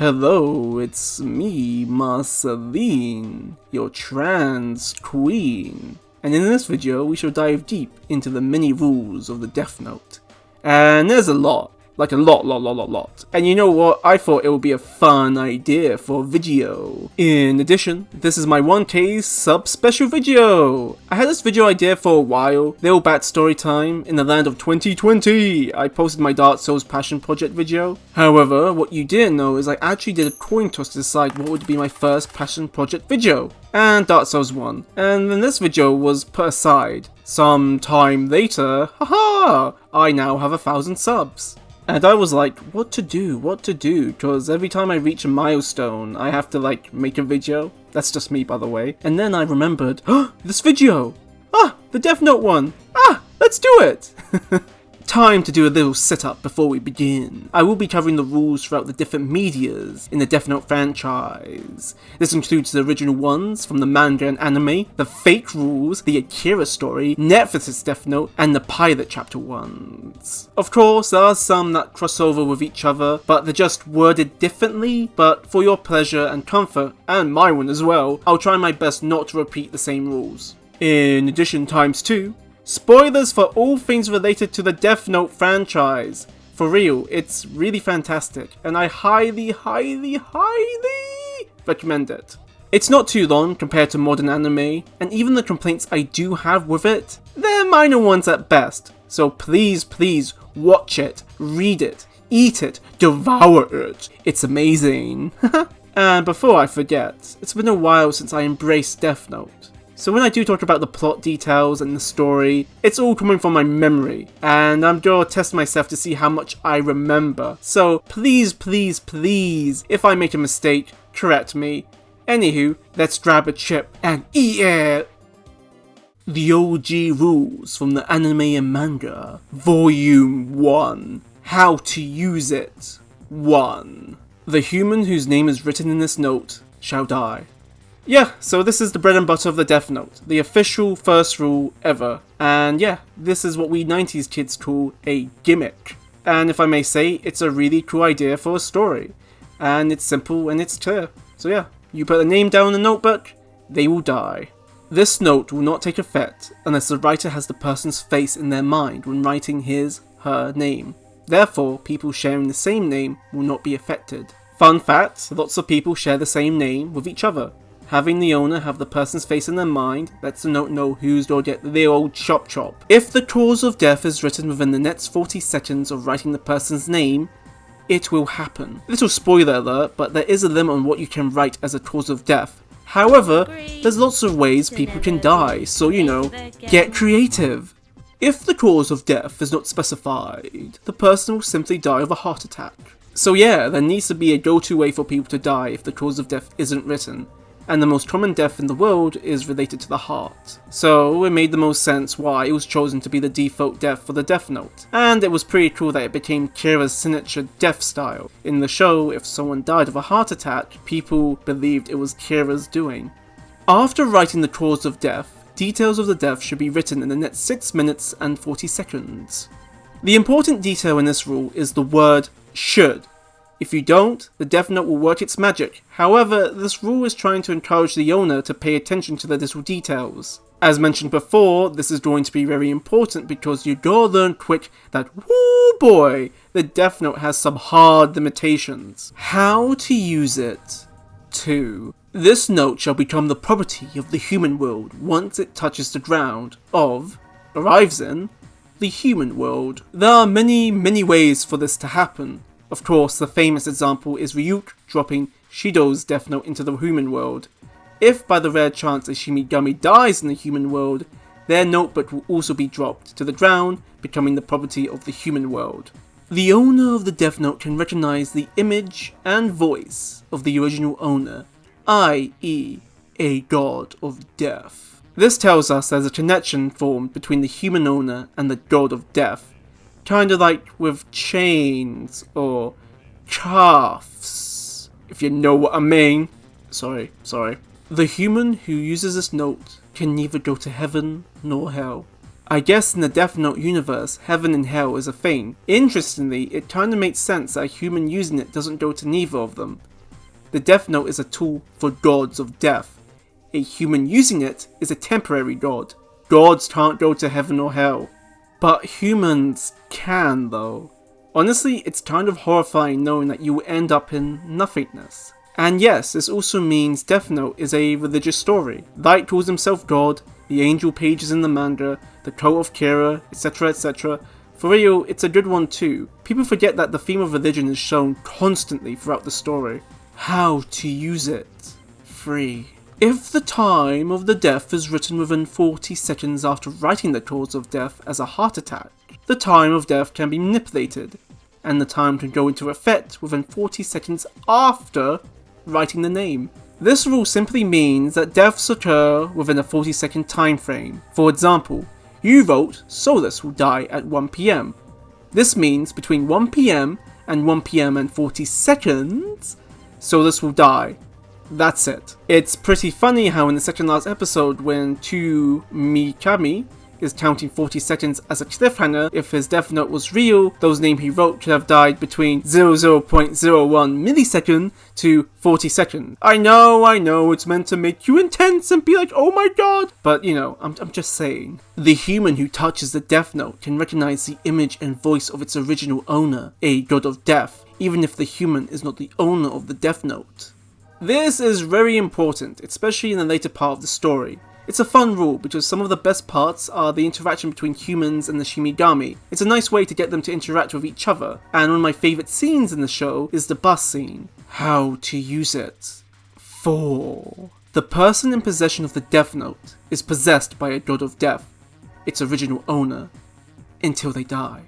Hello, it's me, Marceline, your trans queen. And in this video, we shall dive deep into the many rules of the Death Note. And there's a lot. Like a lot. And you know what? I thought it would be a fun idea for a video. In addition, this is my 1K sub special video. I had this video idea for a while, little bat story time in the land of 2020. I posted my Dark Souls passion project video. However, what you didn't know is I actually did a coin toss to decide what would be my first passion project video. And Dark Souls won. And then this video was put aside. Some time later, haha, I now have 1,000 subs. And I was like, what to do, because every time I reach a milestone, I have to make a video. That's just me, by the way. And then I remembered, this video! The Death Note one! Let's do it! Time to do a little setup before we begin. I will be covering the rules throughout the different medias in the Death Note franchise. This includes the original ones from the manga and anime, the fake rules, the Akira story, Netflix's Death Note, and the pilot chapter ones. Of course, there are some that cross over with each other, but they're just worded differently. But for your pleasure and comfort, and my one as well, I'll try my best not to repeat the same rules. In addition, ×2, spoilers for all things related to the Death Note franchise. For real, it's really fantastic, and I highly recommend it. It's not too long compared to modern anime, and even the complaints I do have with it, they're minor ones at best. So please watch it, read it, eat it, devour it. It's amazing. And before I forget, it's been a while since I embraced Death Note. So when I do talk about the plot details and the story, it's all coming from my memory, and I'm gonna test myself to see how much I remember. So please, if I make a mistake, correct me. Anywho, let's grab a chip and eat it! The OG rules from the anime and manga. Volume 1. How to use it. 1. The human whose name is written in this note shall die. Yeah, so this is the bread and butter of the Death Note, the official first rule ever. And yeah, this is what we 90s kids call a gimmick. And if I may say, it's a really cool idea for a story. And it's simple and it's clear. So yeah, you put a name down in the notebook, they will die. This note will not take effect unless the writer has the person's face in their mind when writing his/her name. Therefore, people sharing the same name will not be affected. Fun fact, lots of people share the same name with each other. Having the owner have the person's face in their mind lets the note know who's gonna get the old chop. If the cause of death is written within the next 40 seconds of writing the person's name, it will happen. Little spoiler alert, but there is a limit on what you can write as a cause of death. However, there's lots of ways people can die, so get creative. If the cause of death is not specified, the person will simply die of a heart attack. So yeah, there needs to be a go-to way for people to die if the cause of death isn't written. And the most common death in the world is related to the heart. So it made the most sense why it was chosen to be the default death for the Death Note. And it was pretty cool that it became Kira's signature death style. In the show, if someone died of a heart attack, people believed it was Kira's doing. After writing the cause of death, details of the death should be written in the next 6 minutes and 40 seconds. The important detail in this rule is the word should. If you don't, the Death Note will work its magic. However, this rule is trying to encourage the owner to pay attention to the little details. As mentioned before, this is going to be very important because you gotta learn quick that, woo boy, the Death Note has some hard limitations. How to use it. 2. This note shall become the property of the human world once it touches the ground arrives in, the human world. There are many ways for this to happen. Of course, the famous example is Ryuk dropping Shido's Death Note into the human world. If by the rare chance a Shinigami dies in the human world, their notebook will also be dropped to the ground, becoming the property of the human world. The owner of the Death Note can recognize the image and voice of the original owner, i.e. a god of death. This tells us there's a connection formed between the human owner and the god of death. Kinda like with chains or cuffs, if you know what I mean. Sorry. The human who uses this note can neither go to heaven nor hell. I guess in the Death Note universe, heaven and hell is a thing. Interestingly, it kinda makes sense that a human using it doesn't go to neither of them. The Death Note is a tool for gods of death. A human using it is a temporary god. Gods can't go to heaven or hell. But humans can though. Honestly, it's kind of horrifying knowing that you will end up in nothingness. And yes, this also means Death Note is a religious story. Light calls himself God, the angel pages in the manga, the cult of Kira, etc, etc. For real, it's a good one too. People forget that the theme of religion is shown constantly throughout the story. How to use it. 3. If the time of the death is written within 40 seconds after writing the cause of death as a heart attack, the time of death can be manipulated, and the time can go into effect within 40 seconds after writing the name. This rule simply means that deaths occur within a 40-second time frame. For example, you wrote Solus will die at 1 PM. This means between 1 PM and 1 PM and 40 seconds, Solus will die. That's it. It's pretty funny how in the second last episode when To Mikami is counting 40 seconds as a cliffhanger, if his death note was real, those names he wrote could have died between 0.01 millisecond to 40 seconds. I know, it's meant to make you intense and be like, oh my god! But you know, I'm just saying. The human who touches the death note can recognize the image and voice of its original owner, a god of death, even if the human is not the owner of the death note. This is very important, especially in the later part of the story. It's a fun rule because some of the best parts are the interaction between humans and the Shinigami. It's a nice way to get them to interact with each other, and one of my favourite scenes in the show is the bus scene. How to use it. 4. The person in possession of the Death Note is possessed by a god of death, its original owner, until they die.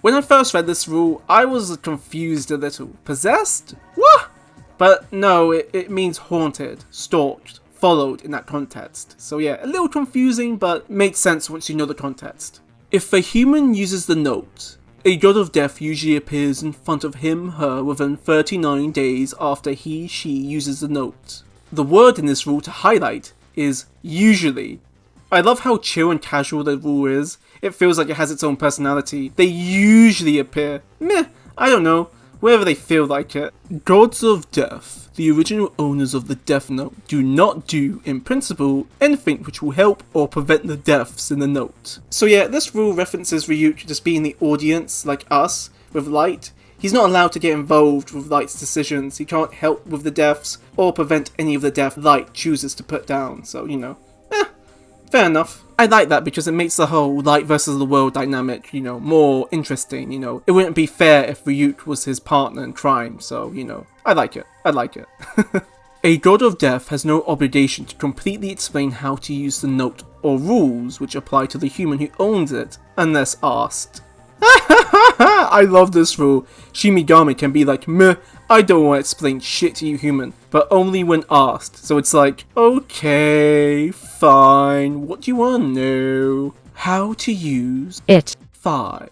When I first read this rule, I was confused a little. Possessed? What? But no, it means haunted, stalked, followed in that context. So yeah, a little confusing, but makes sense once you know the context. If a human uses the note, a god of death usually appears in front of him/her within 39 days after he/she uses the note. The word in this rule to highlight is usually. I love how chill and casual the rule is. It feels like it has its own personality. They usually appear. Meh, I don't know. Wherever they feel like it. Gods of Death, the original owners of the Death Note, do not do, in principle, anything which will help or prevent the deaths in the note. So yeah, this rule references Ryuk just being the audience, like us, with Light. He's not allowed to get involved with Light's decisions, he can't help with the deaths, or prevent any of the death Light chooses to put down, so you know. Fair enough. I like that because it makes the whole Light versus the world dynamic, you know, more interesting, you know. It wouldn't be fair if Ryuk was his partner in crime, so, you know, I like it. A god of death has no obligation to completely explain how to use the note or rules which apply to the human who owns it, unless asked. I love this rule. Shinigami can be like, meh, I don't want to explain shit to you human, but only when asked. So it's like, okay, fine, what do you want to know? How to use it. 5.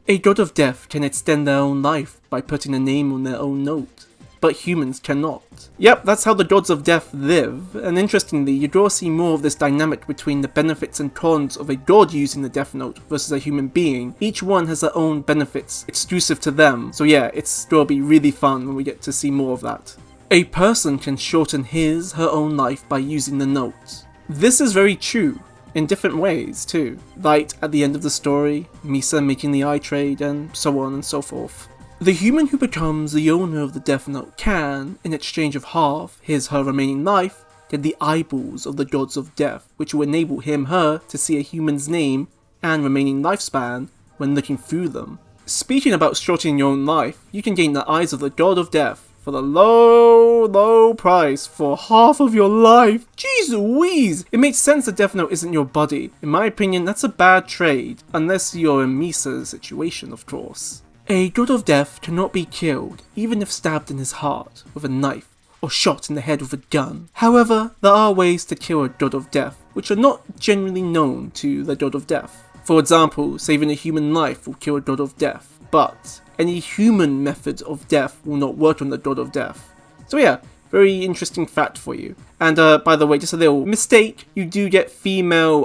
A god of death can extend their own life by putting a name on their own note, but humans cannot. Yep, that's how the gods of death live, and interestingly, you do see more of this dynamic between the benefits and cons of a god using the Death Note versus a human being. Each one has their own benefits, exclusive to them, so yeah, it's gonna be really fun when we get to see more of that. A person can shorten his/her own life by using the note. This is very true, in different ways too. Like at the end of the story, Misa making the eye trade, and so on and so forth. The human who becomes the owner of the Death Note can, in exchange of half his/her remaining life, get the eyeballs of the gods of death, which will enable him/her to see a human's name and remaining lifespan when looking through them. Speaking about shortening your own life, you can gain the eyes of the god of death for the low price for half of your life. Jeez Louise! It makes sense the Death Note isn't your body. In my opinion, that's a bad trade, unless you're in Misa's situation, of course. A god of death cannot be killed, even if stabbed in his heart with a knife or shot in the head with a gun. However, there are ways to kill a god of death, which are not generally known to the god of death. For example, saving a human life will kill a god of death, but any human method of death will not work on the god of death. So yeah, Very interesting fact for you. And by the way, just a little mistake, you do get female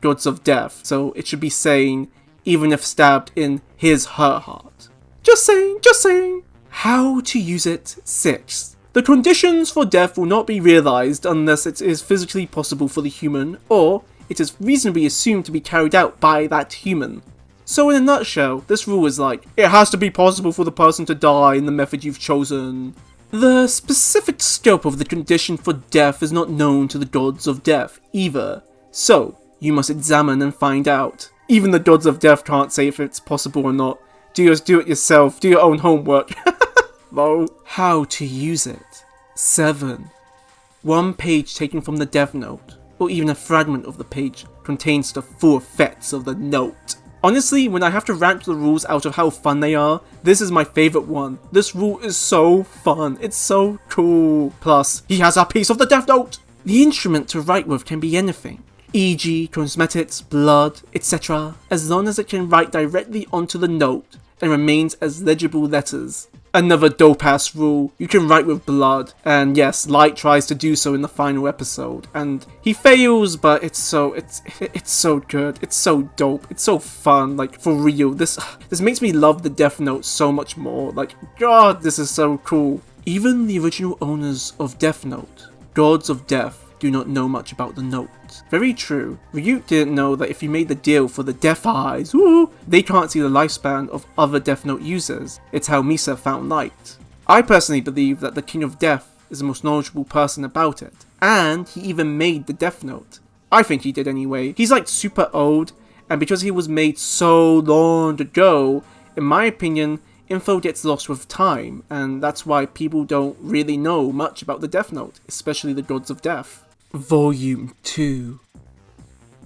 gods of death, so it should be saying, even if stabbed in her heart. Just saying. How to use it 6. The conditions for death will not be realized unless it is physically possible for the human, or it is reasonably assumed to be carried out by that human. So in a nutshell, this rule is like, it has to be possible for the person to die in the method you've chosen. The specific scope of the condition for death is not known to the gods of death either, so you must examine and find out. Even the gods of death can't say if it's possible or not. Do it yourself, do your own homework. Lol. How to use it. 7. One page taken from the Death Note, or even a fragment of the page, contains the full effects of the note. Honestly, when I have to rank the rules out of how fun they are, this is my favourite one. This rule is so fun, it's so cool. Plus, he has a piece of the Death Note! The instrument to write with can be anything, e.g. cosmetics, blood, etc., as long as it can write directly onto the note and remains as legible letters. Another dope-ass rule, you can write with blood, and yes, Light tries to do so in the final episode, and he fails, but it's so good, it's so dope, it's so fun, like, for real, this makes me love the Death Note so much more, like, god, this is so cool. Even the original owners of Death Note, gods of death, do not know much about the note. Very true. Ryuk didn't know that if you made the deal for the Death Eyes, they can't see the lifespan of other Death Note users. It's how Misa found Light. I personally believe that the King of Death is the most knowledgeable person about it, and he even made the Death Note. I think he did anyway. He's like super old, and because he was made so long ago, in my opinion, info gets lost with time, and that's why people don't really know much about the Death Note, especially the Gods of Death. Volume 2.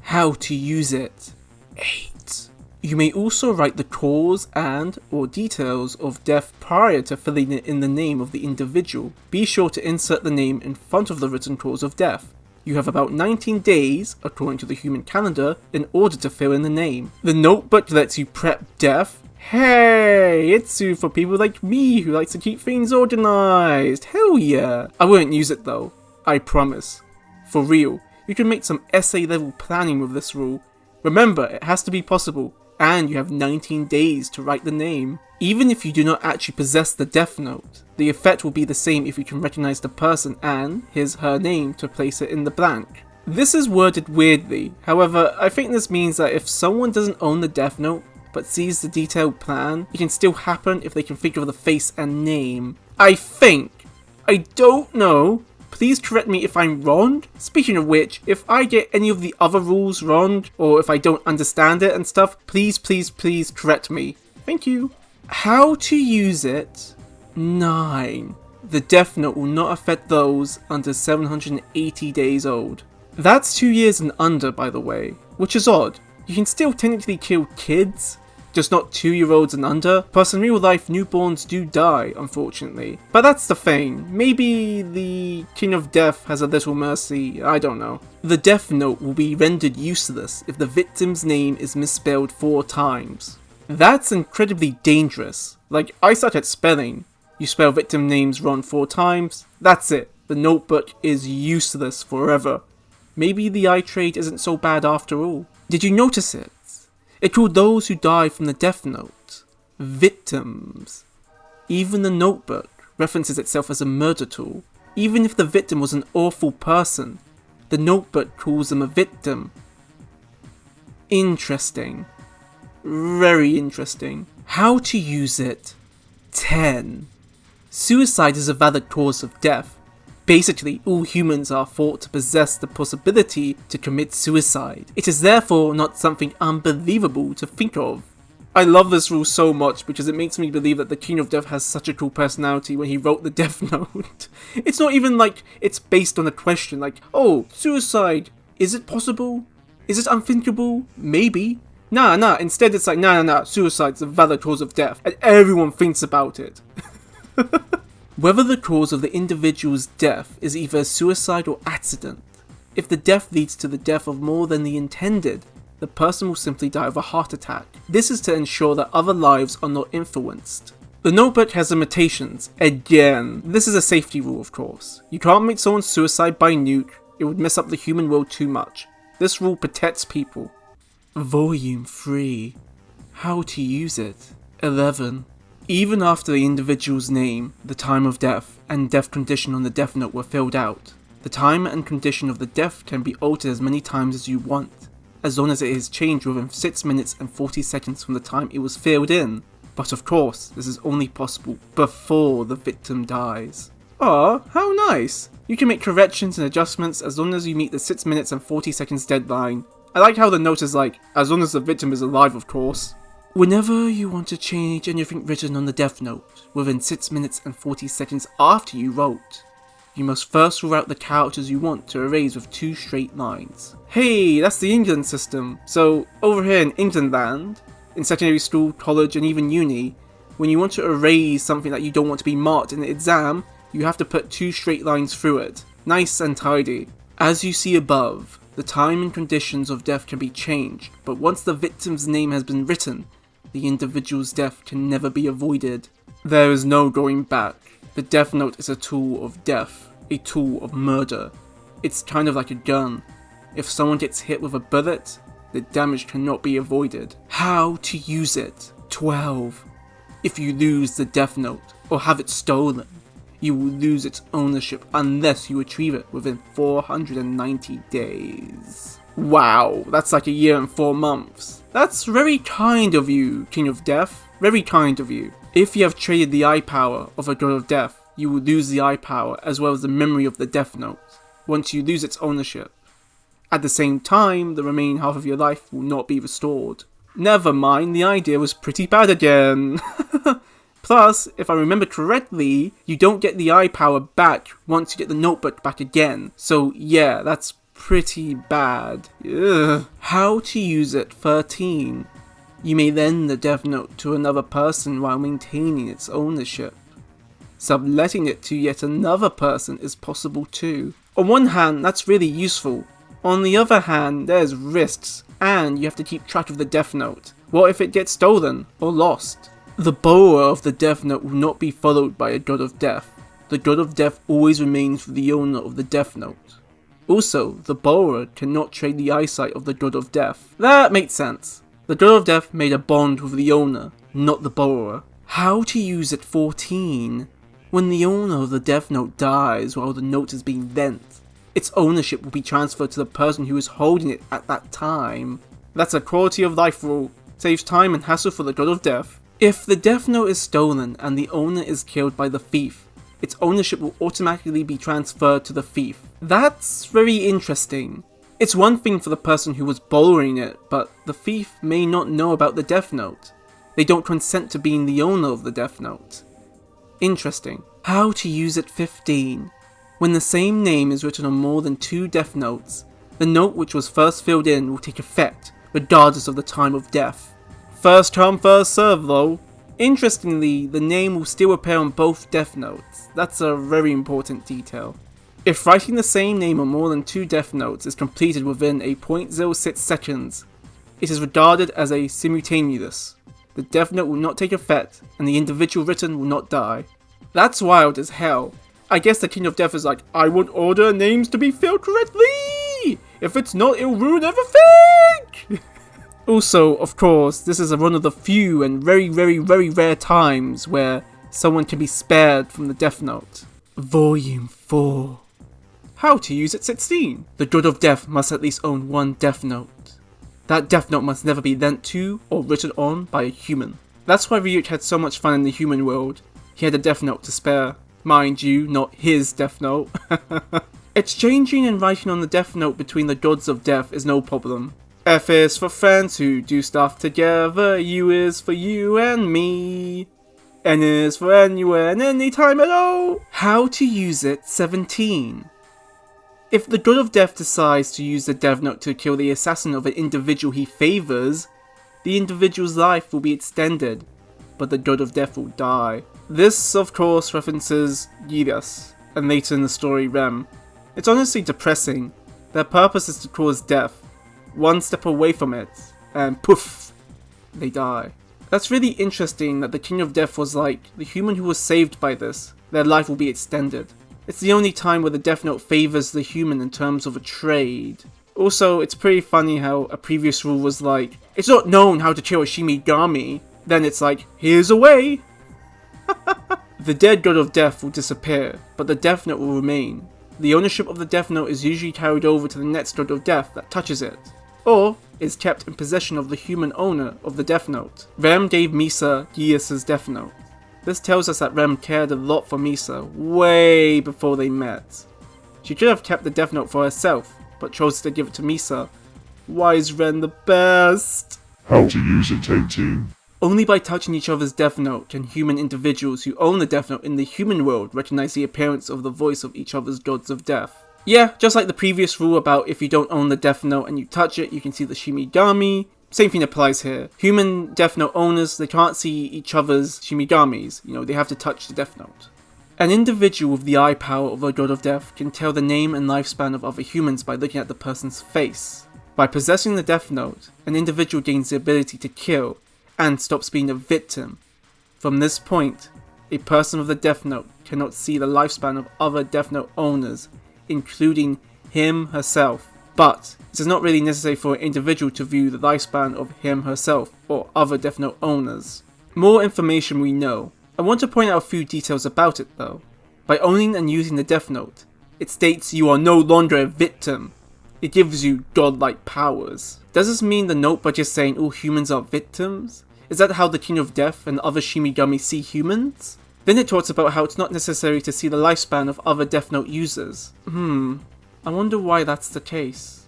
How to use it. 8. You may also write the cause and or details of death prior to filling it in the name of the individual. Be sure to insert the name in front of the written cause of death. You have about 19 days, according to the human calendar, in order to fill in the name. The notebook lets you prep death. Hey, it's for people like me who likes to keep things organized. Hell yeah. I wouldn't use it though. I promise. For real, you can make some essay level planning with this rule. Remember, it has to be possible, and you have 19 days to write the name. Even if you do not actually possess the Death Note, the effect will be the same if you can recognize the person and her name to place it in the blank. This is worded weirdly, however, I think this means that if someone doesn't own the Death Note, but sees the detailed plan, it can still happen if they can think of the face and name. I think. I don't know. Please correct me if I'm wrong. Speaking of which, if I get any of the other rules wrong, or if I don't understand it and stuff, please correct me. Thank you. How to use it. 9. The Death Note will not affect those under 780 days old. That's 2 years and under, by the way, which is odd. You can still technically kill kids, just not 2-year-olds and under. Plus in real life, newborns do die, unfortunately. But that's the thing. Maybe the King of Death has a little mercy, I don't know. The Death Note will be rendered useless if the victim's name is misspelled 4 times. That's incredibly dangerous. Like, I suck at spelling. You spell victim names wrong 4 times, that's it. The notebook is useless forever. Maybe the eye trade isn't so bad after all. Did you notice it? It called those who died from the Death Note victims. Even the notebook references itself as a murder tool. Even if the victim was an awful person, the notebook calls them a victim. Interesting. Very interesting. How to use it. 10. Suicide is a valid cause of death. Basically, all humans are thought to possess the possibility to commit suicide. It is therefore not something unbelievable to think of. I love this rule so much because it makes me believe that the King of Death has such a cool personality when he wrote the Death Note. It's not even like it's based on a question like, oh, suicide, is it possible? Is it unthinkable? Maybe. Nah, instead it's like, nah, suicide's a valid cause of death, and everyone thinks about it. Whether the cause of the individual's death is either a suicide or accident, if the death leads to the death of more than the intended, the person will simply die of a heart attack. This is to ensure that other lives are not influenced. The notebook has limitations. Again, this is a safety rule, of course. You can't make someone suicide by nuke, it would mess up the human world too much. This rule protects people. Volume 3. How to use it. 11. Even after the individual's name, the time of death, and death condition on the death note were filled out, the time and condition of the death can be altered as many times as you want, as long as it is changed within 6 minutes and 40 seconds from the time it was filled in. But of course, this is only possible before the victim dies. Aw, how nice! You can make corrections and adjustments as long as you meet the 6 minutes and 40 seconds deadline. I like how the note is like, as long as the victim is alive, of course. Whenever you want to change anything written on the death note within 6 minutes and 40 seconds after you wrote, you must first rule out the characters you want to erase with 2 straight lines. Hey, that's the England system. So over here in England land, in secondary school, college and even uni, when you want to erase something that you don't want to be marked in the exam, you have to put 2 straight lines through it. Nice and tidy. As you see above, the time and conditions of death can be changed, but once the victim's name has been written, the individual's death can never be avoided. There is no going back. The death note is a tool of death, a tool of murder. It's kind of like a gun. If someone gets hit with a bullet, the damage cannot be avoided. How to use it. 12. If you lose the death note, or have it stolen, you will lose its ownership unless you retrieve it within 490 days. Wow, that's like a year and 4 months. That's very kind of you, King of Death. Very kind of you. If you have traded the eye power of a God of Death, you will lose the eye power as well as the memory of the death note, once you lose its ownership. At the same time, the remaining half of your life will not be restored. Never mind, the idea was pretty bad again. Plus, if I remember correctly, you don't get the eye power back once you get the notebook back again. So yeah, that's pretty bad. Ugh. How to use it. 13. You may lend the death note to another person while maintaining its ownership. Subletting it to yet another person is possible too. On one hand, that's really useful. On the other hand, there's risks, and you have to keep track of the death note. What if it gets stolen or lost? The borrower of the death note will not be followed by a God of Death. The God of Death always remains with the owner of the death note. Also, the borrower cannot trade the eyesight of the God of Death. That makes sense. The God of Death made a bond with the owner, not the borrower. How to use it. 14. When the owner of the death note dies while the note is being lent, its ownership will be transferred to the person who is holding it at that time. That's a quality of life rule. Saves time and hassle for the God of Death. If the death note is stolen and the owner is killed by the thief, its ownership will automatically be transferred to the thief. That's very interesting. It's one thing for the person who was borrowing it, but the thief may not know about the death note. They don't consent to being the owner of the death note. Interesting. How to use it. 15. When the same name is written on more than 2 death notes, the note which was first filled in will take effect, regardless of the time of death. First come, first serve though. Interestingly, the name will still appear on both death notes. That's a very important detail. If writing the same name on more than 2 death notes is completed within a 0.06 seconds, it is regarded as a simultaneous. The death note will not take effect, and the individual written will not die. That's wild as hell. I guess the King of Death is like, I would order names to be filled correctly! If it's not, it'll ruin everything! Also, of course, this is one of the few and very rare times where someone can be spared from the death note. Volume 4. How to use it. 16. The God of Death must at least own 1 death note. That death note must never be lent to or written on by a human. That's why Ryuk had so much fun in the human world. He had a death note to spare. Mind you, not his death note. Exchanging and writing on the death note between the gods of death is no problem. F is for friends who do stuff together, U is for you and me, N is for anywhere and anytime at all. How to use it. 17. If the God of Death decides to use the death note to kill the assassin of an individual he favours, the individual's life will be extended, but the God of Death will die. This, of course, references Giras, and later in the story Rem. It's honestly depressing. Their purpose is to cause death. One step away from it, and poof, they die. That's really interesting that the King of Death was like, the human who was saved by this, their life will be extended. It's the only time where the Death Note favors the human in terms of a trade. Also, it's pretty funny how a previous rule was like, it's not known how to kill a Shinigami. Then it's like, here's a way! The dead God of Death will disappear, but the Death Note will remain. The ownership of the Death Note is usually carried over to the next God of Death that touches it, or is kept in possession of the human owner of the Death Note. Rem gave Misa Geass' Death Note. This tells us that Rem cared a lot for Misa way before they met. She could have kept the Death Note for herself, but chose to give it to Misa. Why is Ren the best? How to use it, 18. Only by touching each other's Death Note can human individuals who own the Death Note in the human world recognize the appearance of the voice of each other's gods of death. Yeah, just like the previous rule about if you don't own the Death Note and you touch it, you can see the Shinigami. Same thing applies here. Human Death Note owners, they can't see each other's Shinigamis. They have to touch the Death Note. An individual with the eye power of a God of Death can tell the name and lifespan of other humans by looking at the person's face. By possessing the Death Note, an individual gains the ability to kill and stops being a victim. From this point, a person with the Death Note cannot see the lifespan of other Death Note owners, including him herself. But it is not really necessary for an individual to view the lifespan of him herself or other Death Note owners. More information we know. I want to point out a few details about it though. By owning and using the Death Note, it states you are no longer a victim. It gives you godlike powers. Does this mean the note by just saying all humans are victims? Is that how the King of Death and other Shinigami see humans? Then it talks about how it's not necessary to see the lifespan of other Death Note users. I wonder why that's the case.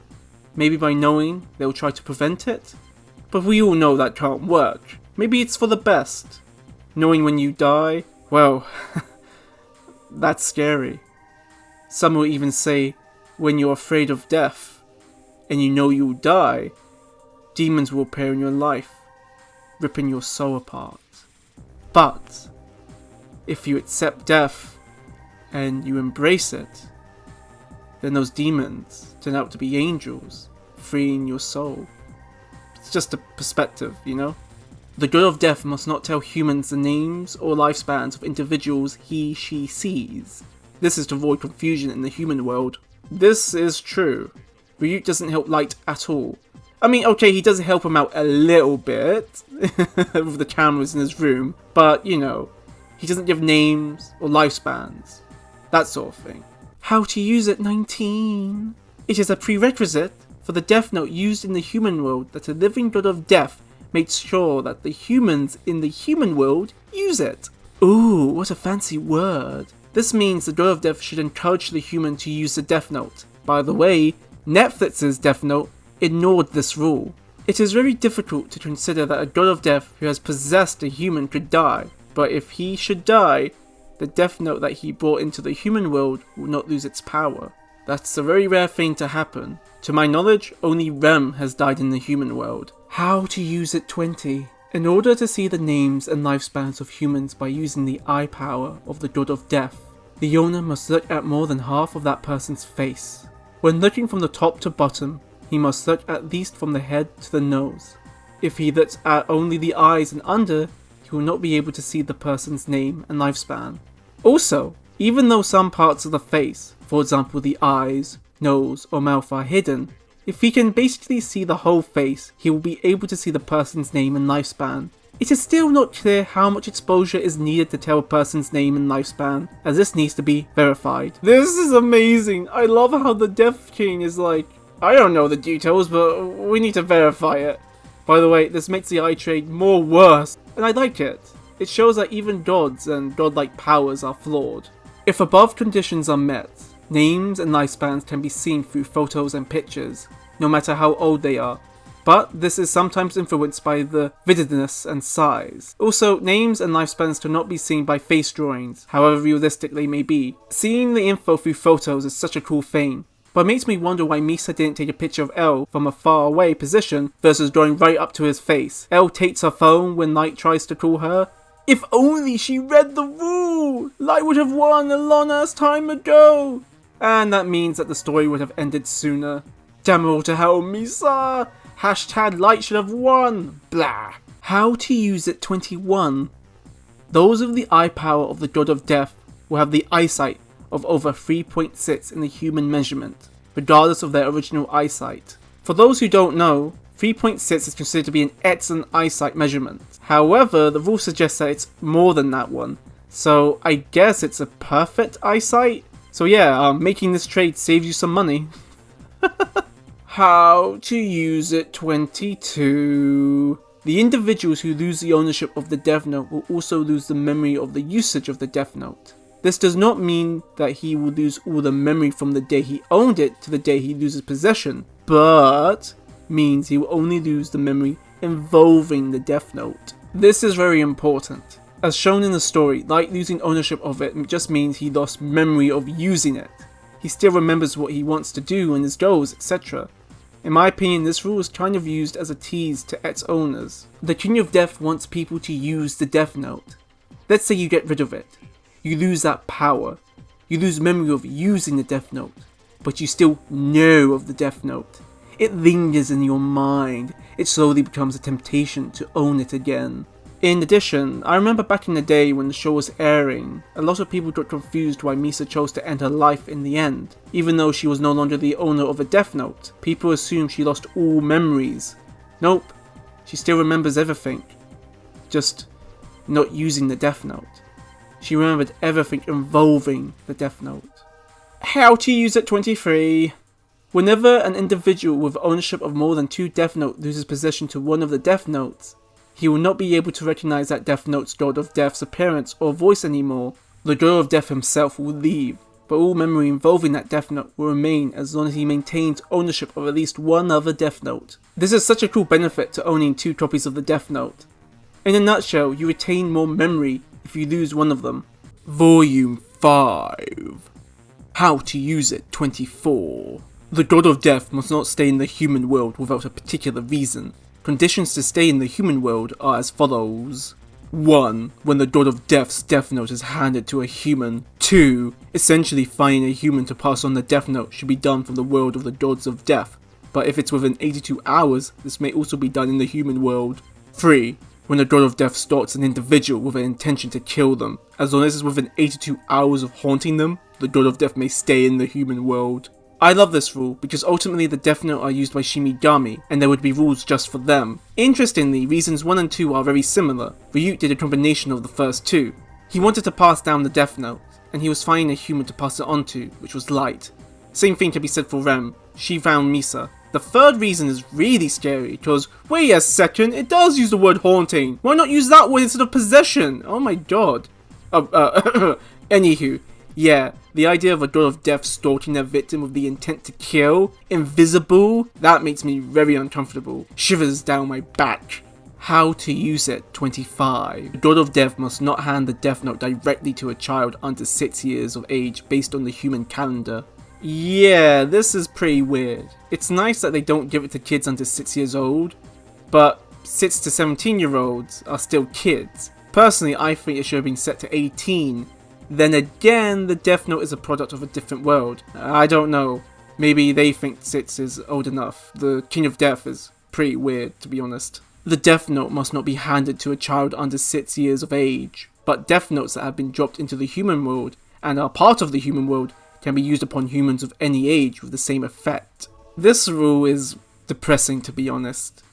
Maybe by knowing, they'll try to prevent it? But we all know that can't work. Maybe it's for the best. Knowing when you die? Well, that's scary. Some will even say, when you're afraid of death, and you know you'll die, demons will appear in your life, ripping your soul apart. But, if you accept death, and you embrace it, then those demons turn out to be angels, freeing your soul. It's just a perspective, The God of Death must not tell humans the names or lifespans of individuals she sees. This is to avoid confusion in the human world. This is true. Ryuk doesn't help Light at all. I mean, okay, he does help him out a little bit with the cameras in his room, but, he doesn't give names or lifespans. That sort of thing. How to use it, 19. It is a prerequisite for the Death Note used in the human world that a living God of Death makes sure that the humans in the human world use it. Ooh, what a fancy word. This means the God of Death should encourage the human to use the Death Note. By the way, Netflix's Death Note ignored this rule. It is very difficult to consider that a God of Death who has possessed a human could die, but if he should die, the Death Note that he brought into the human world will not lose its power. That's a very rare thing to happen. To my knowledge, only Rem has died in the human world. How to use it, 20. In order to see the names and lifespans of humans by using the eye power of the God of Death, the owner must look at more than half of that person's face. When looking from the top to bottom, he must look at least from the head to the nose. If he looks at only the eyes and under, he will not be able to see the person's name and lifespan. Also, even though some parts of the face, for example the eyes, nose or mouth are hidden, if he can basically see the whole face, he will be able to see the person's name and lifespan. It is still not clear how much exposure is needed to tell a person's name and lifespan, as this needs to be verified. This is amazing! I love how the Death King is like, I don't know the details, but we need to verify it. By the way, this makes the eye trade more worse, and I like it. It shows that even gods and godlike powers are flawed. If above conditions are met, names and lifespans can be seen through photos and pictures, no matter how old they are. But this is sometimes influenced by the vividness and size. Also, names and lifespans cannot be seen by face drawings, however realistic they may be. Seeing the info through photos is such a cool thing, but it makes me wonder why Misa didn't take a picture of L from a far away position versus drawing right up to his face. L takes her phone when Light tries to call her. If only she read the rule! Light would have won a long ass time ago! And that means that the story would have ended sooner. Damn all to hell, Misa! Hashtag Light should have won! Blah! How to use it 21. Those with the eye power of the God of Death will have the eyesight of over 3.6 in the human measurement, regardless of their original eyesight. For those who don't know, 3.6 is considered to be an excellent eyesight measurement. However, the rule suggests that it's more than that one, so I guess it's a perfect eyesight? So yeah, making this trade saves you some money. How to use it 22. The individuals who lose the ownership of the Death Note will also lose the memory of the usage of the Death Note. This does not mean that he will lose all the memory from the day he owned it to the day he loses possession, but means he will only lose the memory involving the Death Note. This is very important. As shown in the story, like losing ownership of it just means he lost memory of using it. He still remembers what he wants to do and his goals, etc. In my opinion, this rule is kind of used as a tease to its owners. The King of Death wants people to use the Death Note. Let's say you get rid of it. You lose that power. You lose memory of using the Death Note, but you still know of the Death Note. It lingers in your mind. It slowly becomes a temptation to own it again. In addition, I remember back in the day when the show was airing, a lot of people got confused why Misa chose to end her life in the end. Even though she was no longer the owner of a Death Note, people assumed she lost all memories. Nope, she still remembers everything, just not using the Death Note. She remembered everything involving the Death Note. How to use it 23. Whenever an individual with ownership of more than 2 Death Note loses possession to one of the Death Notes, he will not be able to recognize that Death Note's God of Death's appearance or voice anymore. The God of Death himself will leave, but all memory involving that Death Note will remain as long as he maintains ownership of at least one other Death Note. This is such a cool benefit to owning 2 copies of the Death Note. In a nutshell, you retain more memory if you lose one of them. Volume 5. How to use it 24. The God of Death must not stay in the human world without a particular reason. Conditions to stay in the human world are as follows. 1. When the God of Death's Death Note is handed to a human. 2. Essentially finding a human to pass on the Death Note should be done from the world of the Gods of Death, but if it's within 82 hours, this may also be done in the human world. 3. When the God of Death stalks an individual with an intention to kill them, as long as it's within 82 hours of haunting them, the God of Death may stay in the human world. I love this rule because ultimately the Death Note are used by Shinigami and there would be rules just for them. Interestingly, reasons 1 and 2 are very similar. Ryuk did a combination of the first 2. He wanted to pass down the Death Note, and he was finding a human to pass it on to, which was Light. Same thing can be said for Rem. She found Misa. The third reason is really scary because, wait a second, it does use the word haunting. Why not use that word instead of possession? Oh my god. Anywho. Yeah, the idea of a God of Death stalking their victim with the intent to kill, invisible, that makes me very uncomfortable. Shivers down my back. How to use it 25. The God of Death must not hand the Death Note directly to a child under 6 years of age based on the human calendar. Yeah, this is pretty weird. It's nice that they don't give it to kids under 6 years old, but 6 to 17-year-olds are still kids. Personally, I think it should have been set to 18. Then again, the Death Note is a product of a different world. I don't know. Maybe they think 6 is old enough. The King of Death is pretty weird, to be honest. The Death Note must not be handed to a child under 6 years of age, but Death Notes that have been dropped into the human world and are part of the human world can be used upon humans of any age with the same effect. This rule is depressing, to be honest.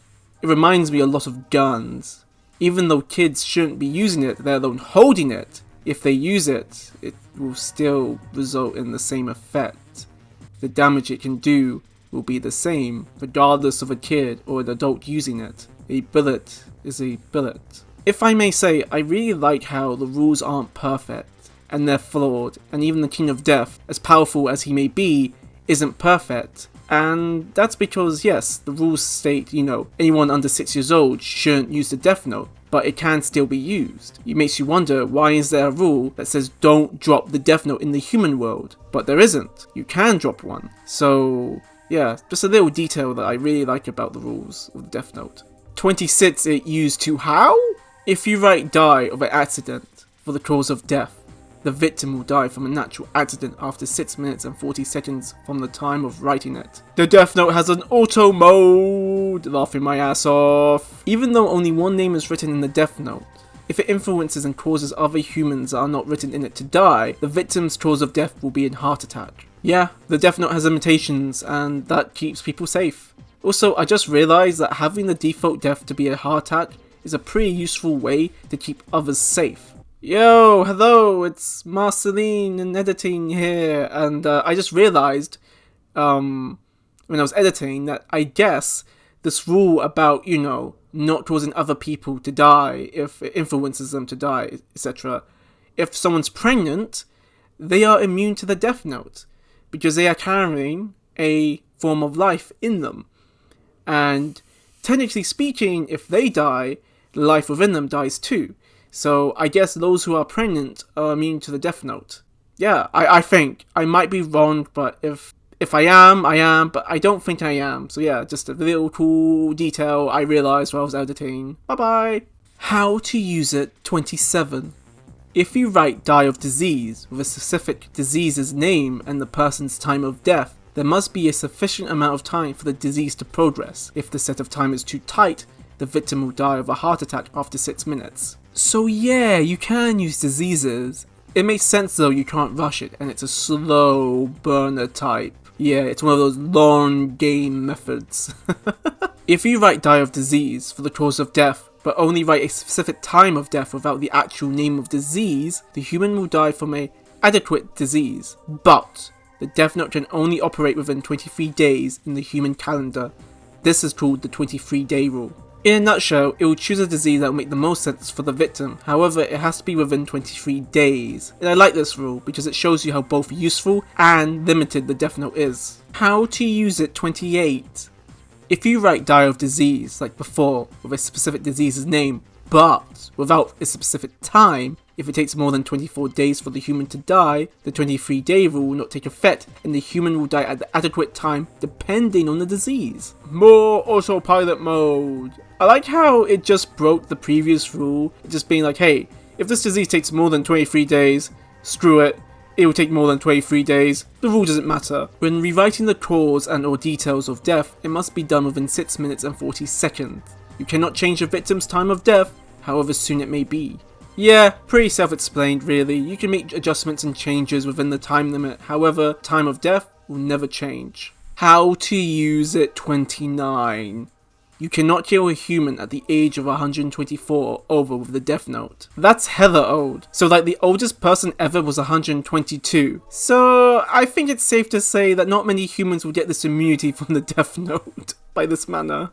It reminds me a lot of guns. Even though kids shouldn't be using it, let alone holding it, if they use it, it will still result in the same effect. The damage it can do will be the same, regardless of a kid or an adult using it. A bullet is a bullet. If I may say, I really like how the rules aren't perfect, and they're flawed, and even the King of Death, as powerful as he may be, isn't perfect. And that's because, yes, the rules state, anyone under 6 years old shouldn't use the Death Note, but it can still be used. It makes you wonder, why is there a rule that says don't drop the Death Note in the human world? But there isn't. You can drop one. So, yeah, just a little detail that I really like about the rules of the Death Note. 26 it used to how? If you write die of an accident for the cause of death, The victim will die from a natural accident after 6 minutes and 40 seconds from the time of writing it. The Death Note has an auto mode! Laughing my ass off. Even though only one name is written in the Death Note, if it influences and causes other humans that are not written in it to die, the victim's cause of death will be a heart attack. Yeah, the Death Note has limitations, and that keeps people safe. Also, I just realised that having the default death to be a heart attack is a pretty useful way to keep others safe. Yo, hello, it's Marceline in editing here, and I just realised, when I was editing, that I guess this rule about, not causing other people to die if it influences them to die, etc. If someone's pregnant, they are immune to the Death Note, because they are carrying a form of life in them. And technically speaking, if they die, the life within them dies too. So I guess those who are pregnant are immune to the Death Note. Yeah, I think. I might be wrong, but if I am, I am, but I don't think I am. So yeah, just a little cool detail I realised while I was editing. Bye bye! How to use it 27. If you write die of disease with a specific disease's name and the person's time of death, there must be a sufficient amount of time for the disease to progress. If the set of time is too tight, the victim will die of a heart attack after 6 minutes. So yeah, you can use diseases. It makes sense though, you can't rush it, and it's a slow burner type. Yeah, it's one of those long game methods. If you write die of disease for the cause of death, but only write a specific time of death without the actual name of disease, the human will die from a adequate disease. But the Death Note can only operate within 23 days in the human calendar. This is called the 23-day rule. In a nutshell, it will choose a disease that will make the most sense for the victim, however it has to be within 23 days. And I like this rule because it shows you how both useful and limited the Death Note is. How to use it 28. If you write die of disease, like before, with a specific disease's name, but without a specific time, if it takes more than 24 days for the human to die, the 23-day rule will not take effect and the human will die at the adequate time depending on the disease. More autopilot mode. I like how it just broke the previous rule, just being like, hey, if this disease takes more than 23 days, screw it. It will take more than 23 days, the rule doesn't matter. When rewriting the cause and or details of death, it must be done within 6 minutes and 40 seconds. You cannot change the victim's time of death, however soon it may be. Yeah, pretty self-explained really. You can make adjustments and changes within the time limit, however, time of death will never change. How to use it 29. You cannot kill a human at the age of 124 over with the Death Note. That's hella old. So like the oldest person ever was 122. So I think it's safe to say that not many humans will get this immunity from the Death Note by this manner.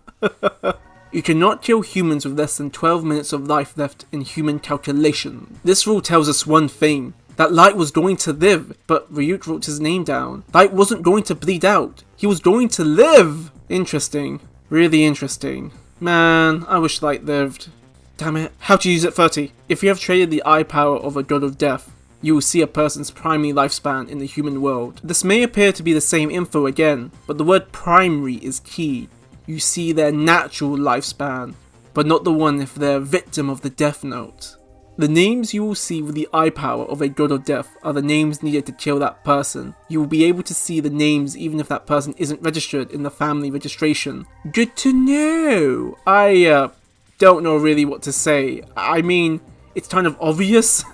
You cannot kill humans with less than 12 minutes of life left in human calculation. This rule tells us one thing, that Light was going to live, but Ryuk wrote his name down. Light wasn't going to bleed out, he was going to live! Interesting. Really interesting. Man, I wish Light lived. Damn it. How to use it 30. If you have traded the eye power of a god of death, you will see a person's primary lifespan in the human world. This may appear to be the same info again, but the word primary is key. You see their natural lifespan, but not the one if they're a victim of the Death Note. The names you will see with the eye power of a god of death are the names needed to kill that person. You will be able to see the names even if that person isn't registered in the family registration. Good to know! I don't know really what to say. I mean, it's kind of obvious.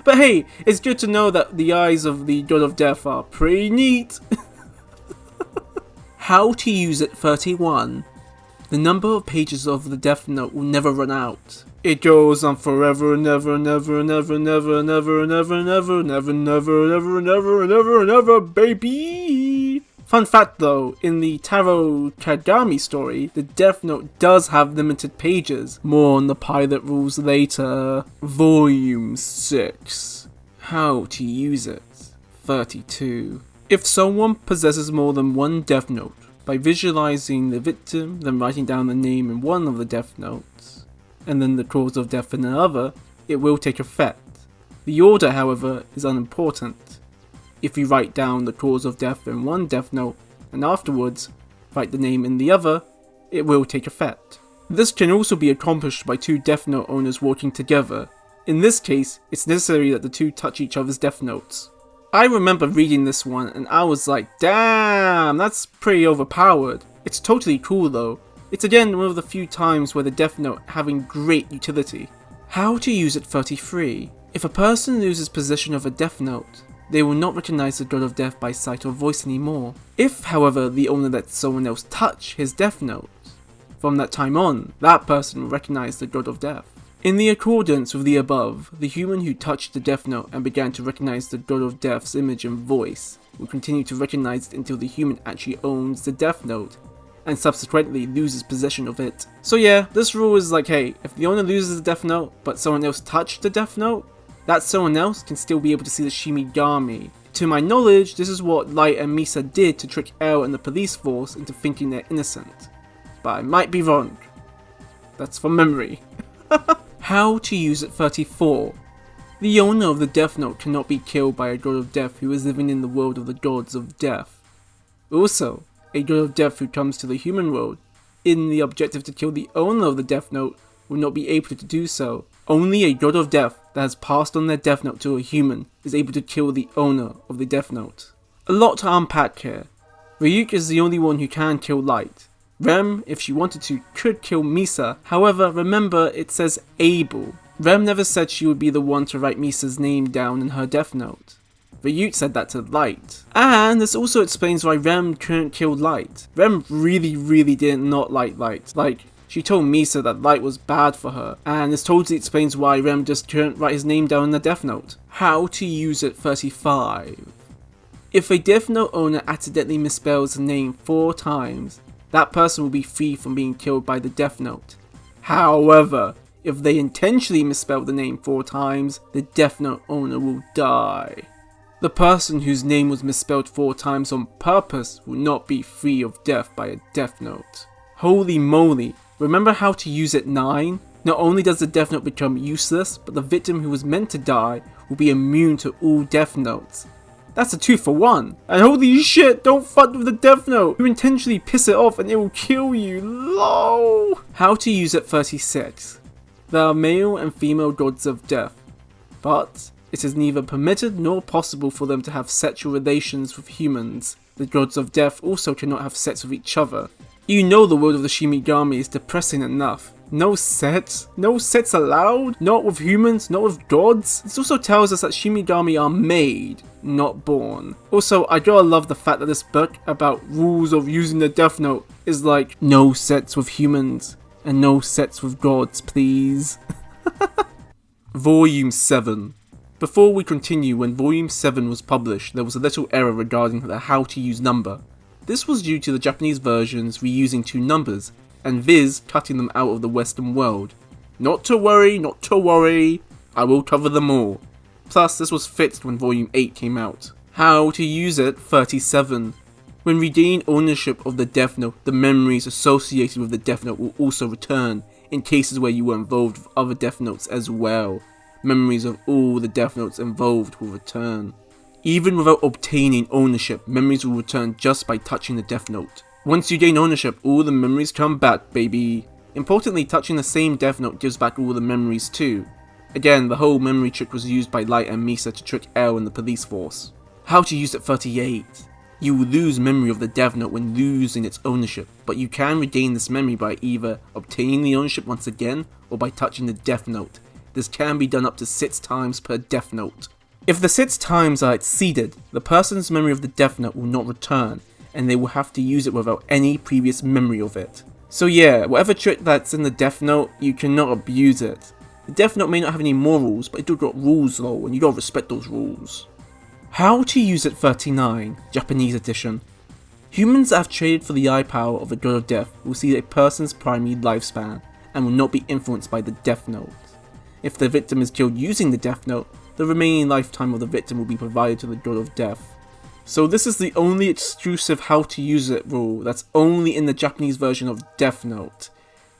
But hey, it's good to know that the eyes of the god of death are pretty neat. How to use it 31. The number of pages of the Death Note will never run out. It goes on forever and ever and ever and ever and ever and ever and ever and ever and ever and ever and ever and ever and ever and ever, baby! Fun fact though, in the Taro Kagami story, the Death Note does have limited pages. More on the pilot rules later. Volume 6. How to use it. 32. If someone possesses more than one Death Note, by visualizing the victim, then writing down the name in one of the Death Notes, and then the cause of death in another, it will take effect. The order, however, is unimportant. If you write down the cause of death in one Death Note, and afterwards write the name in the other, it will take effect. This can also be accomplished by two Death Note owners working together. In this case, it's necessary that the two touch each other's death notes. I remember reading this one and I was like, damn, that's pretty overpowered. It's totally cool though. It's again one of the few times where the death note having great utility. How to use it 33. If a person loses possession of a death note, they will not recognize the god of death by sight or voice anymore. If, however, the owner lets someone else touch his death note, from that time on, that person will recognize the god of death. In the accordance with the above, the human who touched the death note and began to recognize the god of death's image and voice will continue to recognize it until the human actually owns the death note and subsequently loses possession of it. So yeah, this rule is like, hey, if the owner loses the death note but someone else touched the death note, that someone else can still be able to see the Shinigami. To my knowledge, this is what Light and Misa did to trick L and the police force into thinking they're innocent. But I might be wrong. That's from memory. How to use it 34. The owner of the death note cannot be killed by a god of death who is living in the world of the gods of death. Also, a god of death who comes to the human world in the objective to kill the owner of the death note will not be able to do so. Only a god of death that has passed on their death note to a human is able to kill the owner of the death note. A lot to unpack here. Ryuk is the only one who can kill Light. Rem, if she wanted to, could kill Misa, however remember it says able. Rem never said she would be the one to write Misa's name down in her death note. Ryuk said that to Light. And this also explains why Rem couldn't kill Light. Rem really did not like Light. Like, she told Misa that Light was bad for her, and this totally explains why Rem just couldn't write his name down in the death note. How to use it 35. If a death note owner accidentally misspells a name 4 times, that person will be free from being killed by the death note. However, if they intentionally misspell the name 4 times, the death note owner will die. The person whose name was misspelled 4 times on purpose will not be free of death by a death note. Holy moly, remember how to use it 9? Not only does the death note become useless, but the victim who was meant to die will be immune to all death notes. That's a 2 for 1. And holy shit, don't fuck with the death note. You intentionally piss it off and it will kill you. LOL. How to use it 36. There are male and female gods of death, but it is neither permitted nor possible for them to have sexual relations with humans. The gods of death also cannot have sex with each other. You know the world of the Shinigami is depressing enough. No sex? No sex allowed? Not with humans? Not with gods? This also tells us that Shinigami are made, not born. Also, I gotta love the fact that this book about rules of using the death note is like, no sex with humans and no sex with gods, please. Volume 7. Before we continue, when Volume 7 was published, there was a little error regarding the how to use number. This was due to the Japanese versions reusing 2 numbers, and Viz cutting them out of the Western world. Not to worry, I will cover them all. Plus, this was fixed when Volume 8 came out. How to use it 37. When regaining ownership of the Death Note, the memories associated with the Death Note will also return, in cases where you were involved with other Death Notes as well. Memories of all the Death Notes involved will return. Even without obtaining ownership, memories will return just by touching the Death Note. Once you gain ownership, all the memories come back, baby. Importantly, touching the same Death Note gives back all the memories too. Again, the whole memory trick was used by Light and Misa to trick L and the police force. How to use it 38. You will lose memory of the Death Note when losing its ownership, but you can regain this memory by either obtaining the ownership once again or by touching the Death Note. This can be done up to 6 times per Death Note. If the 6 times are exceeded, the person's memory of the Death Note will not return, and they will have to use it without any previous memory of it. So yeah, whatever trick that's in the Death Note, you cannot abuse it. The Death Note may not have any morals, but it do got rules though, and you gotta respect those rules. How to use it 39, Japanese edition. Humans that have traded for the eye power of the God of Death will see a person's primary lifespan, and will not be influenced by the Death Note. If the victim is killed using the Death Note, the remaining lifetime of the victim will be provided to the God of Death. So this is the only exclusive how to use it rule that's only in the Japanese version of Death Note.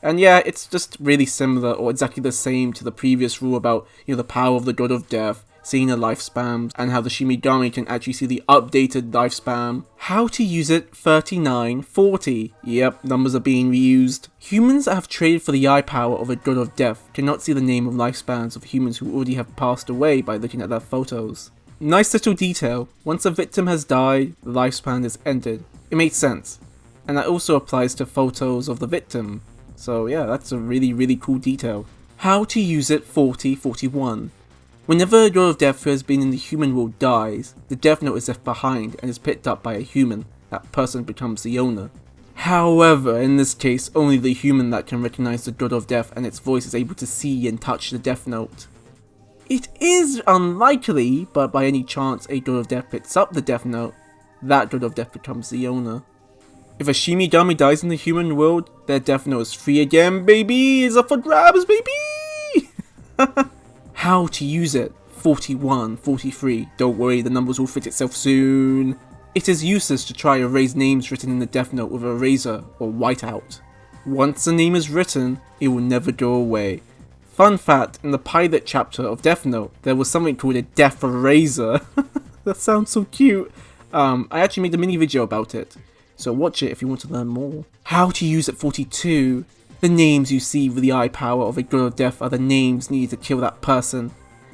And yeah, it's just really similar or exactly the same to the previous rule about, the power of the God of Death. seeing the lifespans, and how the Shinigami can actually see the updated lifespan. How to use it 3940. Yep, numbers are being reused. Humans that have traded for the eye power of a god of death cannot see the name of lifespans of humans who already have passed away by looking at their photos. Nice little detail. Once a victim has died, the lifespan is ended. It makes sense. And that also applies to photos of the victim. So yeah, that's a really cool detail. How to use it 4041. Whenever a god of death who has been in the human world dies, the death note is left behind and is picked up by a human. That person becomes the owner. However, in this case, only the human that can recognize the god of death and its voice is able to see and touch the death note. It is unlikely, but by any chance a god of death picks up the death note, that god of death becomes the owner. If a Shinigami dies in the human world, their death note is free again, baby! It's up for grabs, baby! How to use it 4143. Don't worry, the numbers will fit itself soon. It is useless to try erase names written in the death note with a eraser or whiteout. Once a name is written, it will never go away. Fun fact, in the pilot chapter of Death Note, there was something called a death eraser. That sounds so cute. I actually made a mini video about it, so watch it if you want to learn more. How to use it 42. The names you see with the eye power of a god of death are the names needed to kill that person.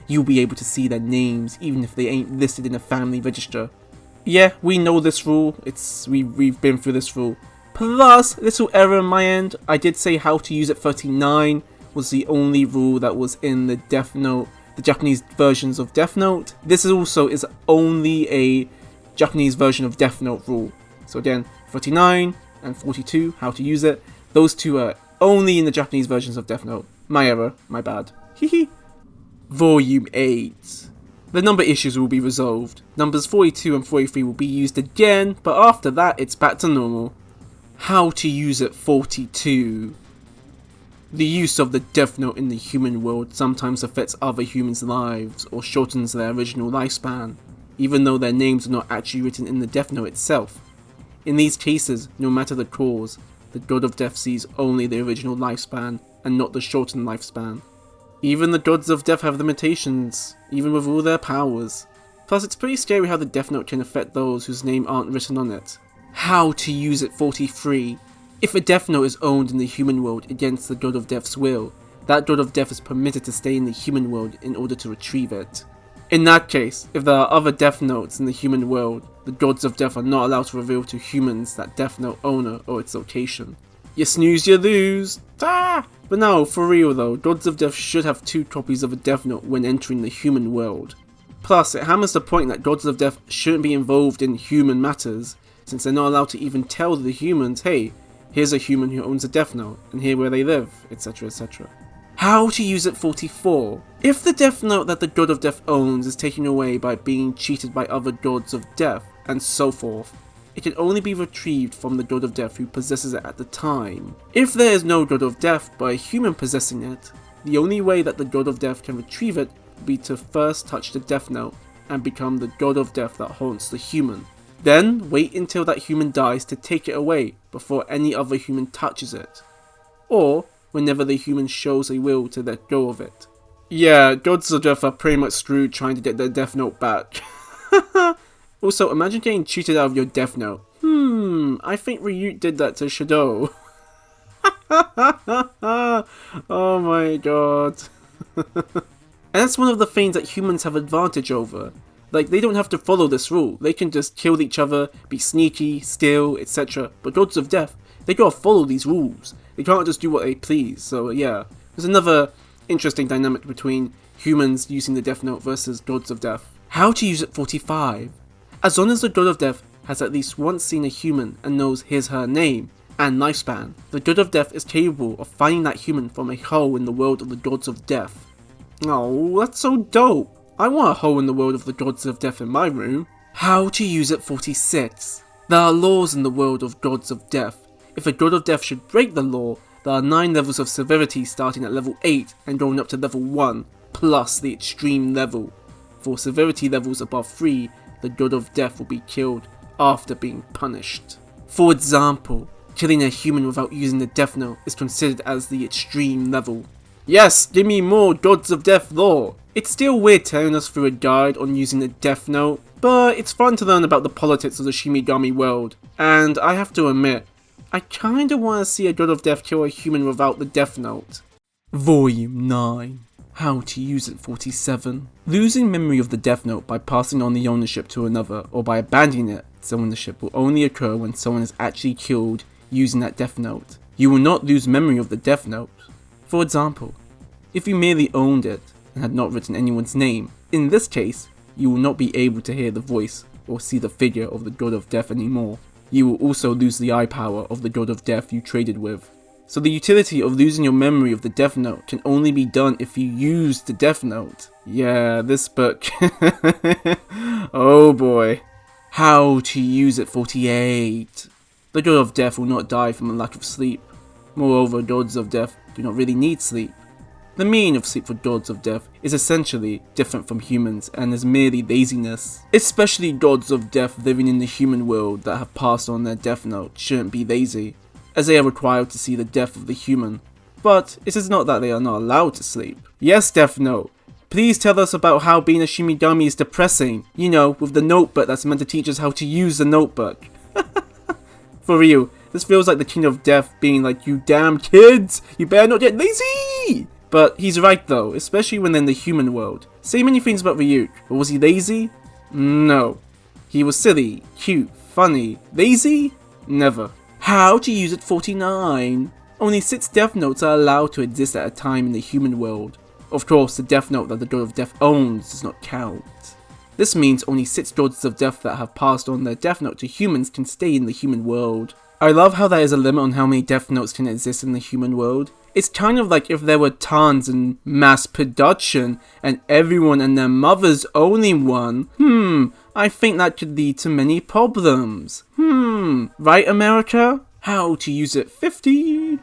You'll be able to see their names even if they ain't listed in a family register. Yeah, we know this rule. We've been through this rule. Plus, little error on my end. I did say how to use it 39 was the only rule that was in the Death Note, the Japanese versions of Death Note. This is only a Japanese version of Death Note rule. So again, 49 and 42, how to use it. Those two are only in the Japanese versions of Death Note. My error, my bad. Hehe. Volume 8. The number issues will be resolved. Numbers 42 and 43 will be used again, but after that it's back to normal. How to use it 42. The use of the Death Note in the human world sometimes affects other humans' lives or shortens their original lifespan, even though their names are not actually written in the Death Note itself. In these cases, no matter the cause, the god of death sees only the original lifespan and not the shortened lifespan. Even the gods of death have limitations, even with all their powers. Plus, it's pretty scary how the Death Note can affect those whose name aren't written on it. How to use it 43. If a Death Note is owned in the human world against the god of death's will, that god of death is permitted to stay in the human world in order to retrieve it. In that case, if there are other Death Notes in the human world, the gods of death are not allowed to reveal to humans that Death Note owner or its location. You snooze, you lose! Ah! But no, for real though, gods of death should have 2 copies of a Death Note when entering the human world. Plus, it hammers the point that gods of death shouldn't be involved in human matters, since they're not allowed to even tell the humans, hey, here's a human who owns a Death Note, and here where they live, etc, etc. How to use it 44. If the Death Note that the god of death owns is taken away by being cheated by other gods of death, and so forth, it can only be retrieved from the god of death who possesses it at the time. If there is no god of death but a human possessing it, the only way that the god of death can retrieve it would be to first touch the Death Note and become the god of death that haunts the human. Then wait until that human dies to take it away before any other human touches it. Or whenever the human shows a will to let go of it. Yeah, gods of death are pretty much screwed trying to get their Death Note back. Also, imagine getting cheated out of your Death Note. I think Ryuk did that to Shadow. Oh my god. And that's one of the things that humans have advantage over. Like, they don't have to follow this rule. They can just kill each other, be sneaky, steal, etc. But gods of death, they gotta follow these rules. They can't just do what they please. So yeah, there's another interesting dynamic between humans using the Death Note versus gods of death. How to use it 45. As long as the god of death has at least once seen a human and knows his/her name and lifespan, the god of death is capable of finding that human from a hole in the world of the gods of death. Oh, that's so dope. I want a hole in the world of the gods of death in my room. How to use it 46. There are laws in the world of gods of death. If a god of death should break the law, there are 9 levels of severity starting at level 8 and going up to level 1, plus the extreme level. For severity levels above 3, the god of death will be killed after being punished. For example, killing a human without using the Death Note is considered as the extreme level. Yes, give me more Gods of Death lore. It's still weird telling us through a guide on using the Death Note, but it's fun to learn about the politics of the Shinigami world, and I have to admit, I kinda wanna see a God of Death kill a human without the Death Note. Volume 9. How to use it 47. Losing memory of the Death Note by passing on the ownership to another or by abandoning its ownership will only occur when someone is actually killed using that Death Note. You will not lose memory of the Death Note. For example, if you merely owned it and had not written anyone's name, in this case, you will not be able to hear the voice or see the figure of the God of Death anymore. You will also lose the eye power of the God of Death you traded with. So the utility of losing your memory of the Death Note can only be done if you use the Death Note. Yeah, this book. Oh boy. How to use it 48. The God of Death will not die from a lack of sleep. Moreover, Gods of Death do not really need sleep. The meaning of sleep for Gods of Death is essentially different from humans and is merely laziness. Especially Gods of Death living in the human world that have passed on their Death Note shouldn't be lazy, as they are required to see the death of the human. But it is not that they are not allowed to sleep. Yes, Death Note, please tell us about how being a Shinigami is depressing. You know, with the notebook that's meant to teach us how to use the notebook. For real, this feels like the King of Death being like, you damn kids, you better not get lazy! But he's right though, especially when in the human world. Say many things about Ryuk, but was he lazy? No. He was silly, cute, funny. Lazy? Never. How to use it 49. Only 6 Death Notes are allowed to exist at a time in the human world. Of course, the Death Note that the God of Death owns does not count. This means only 6 Gods of Death that have passed on their Death Note to humans can stay in the human world. I love how there is a limit on how many Death Notes can exist in the human world. It's kind of like if there were tons in mass production and everyone and their mothers owning one. I think that could lead to many problems. Right, America? How to use it 50?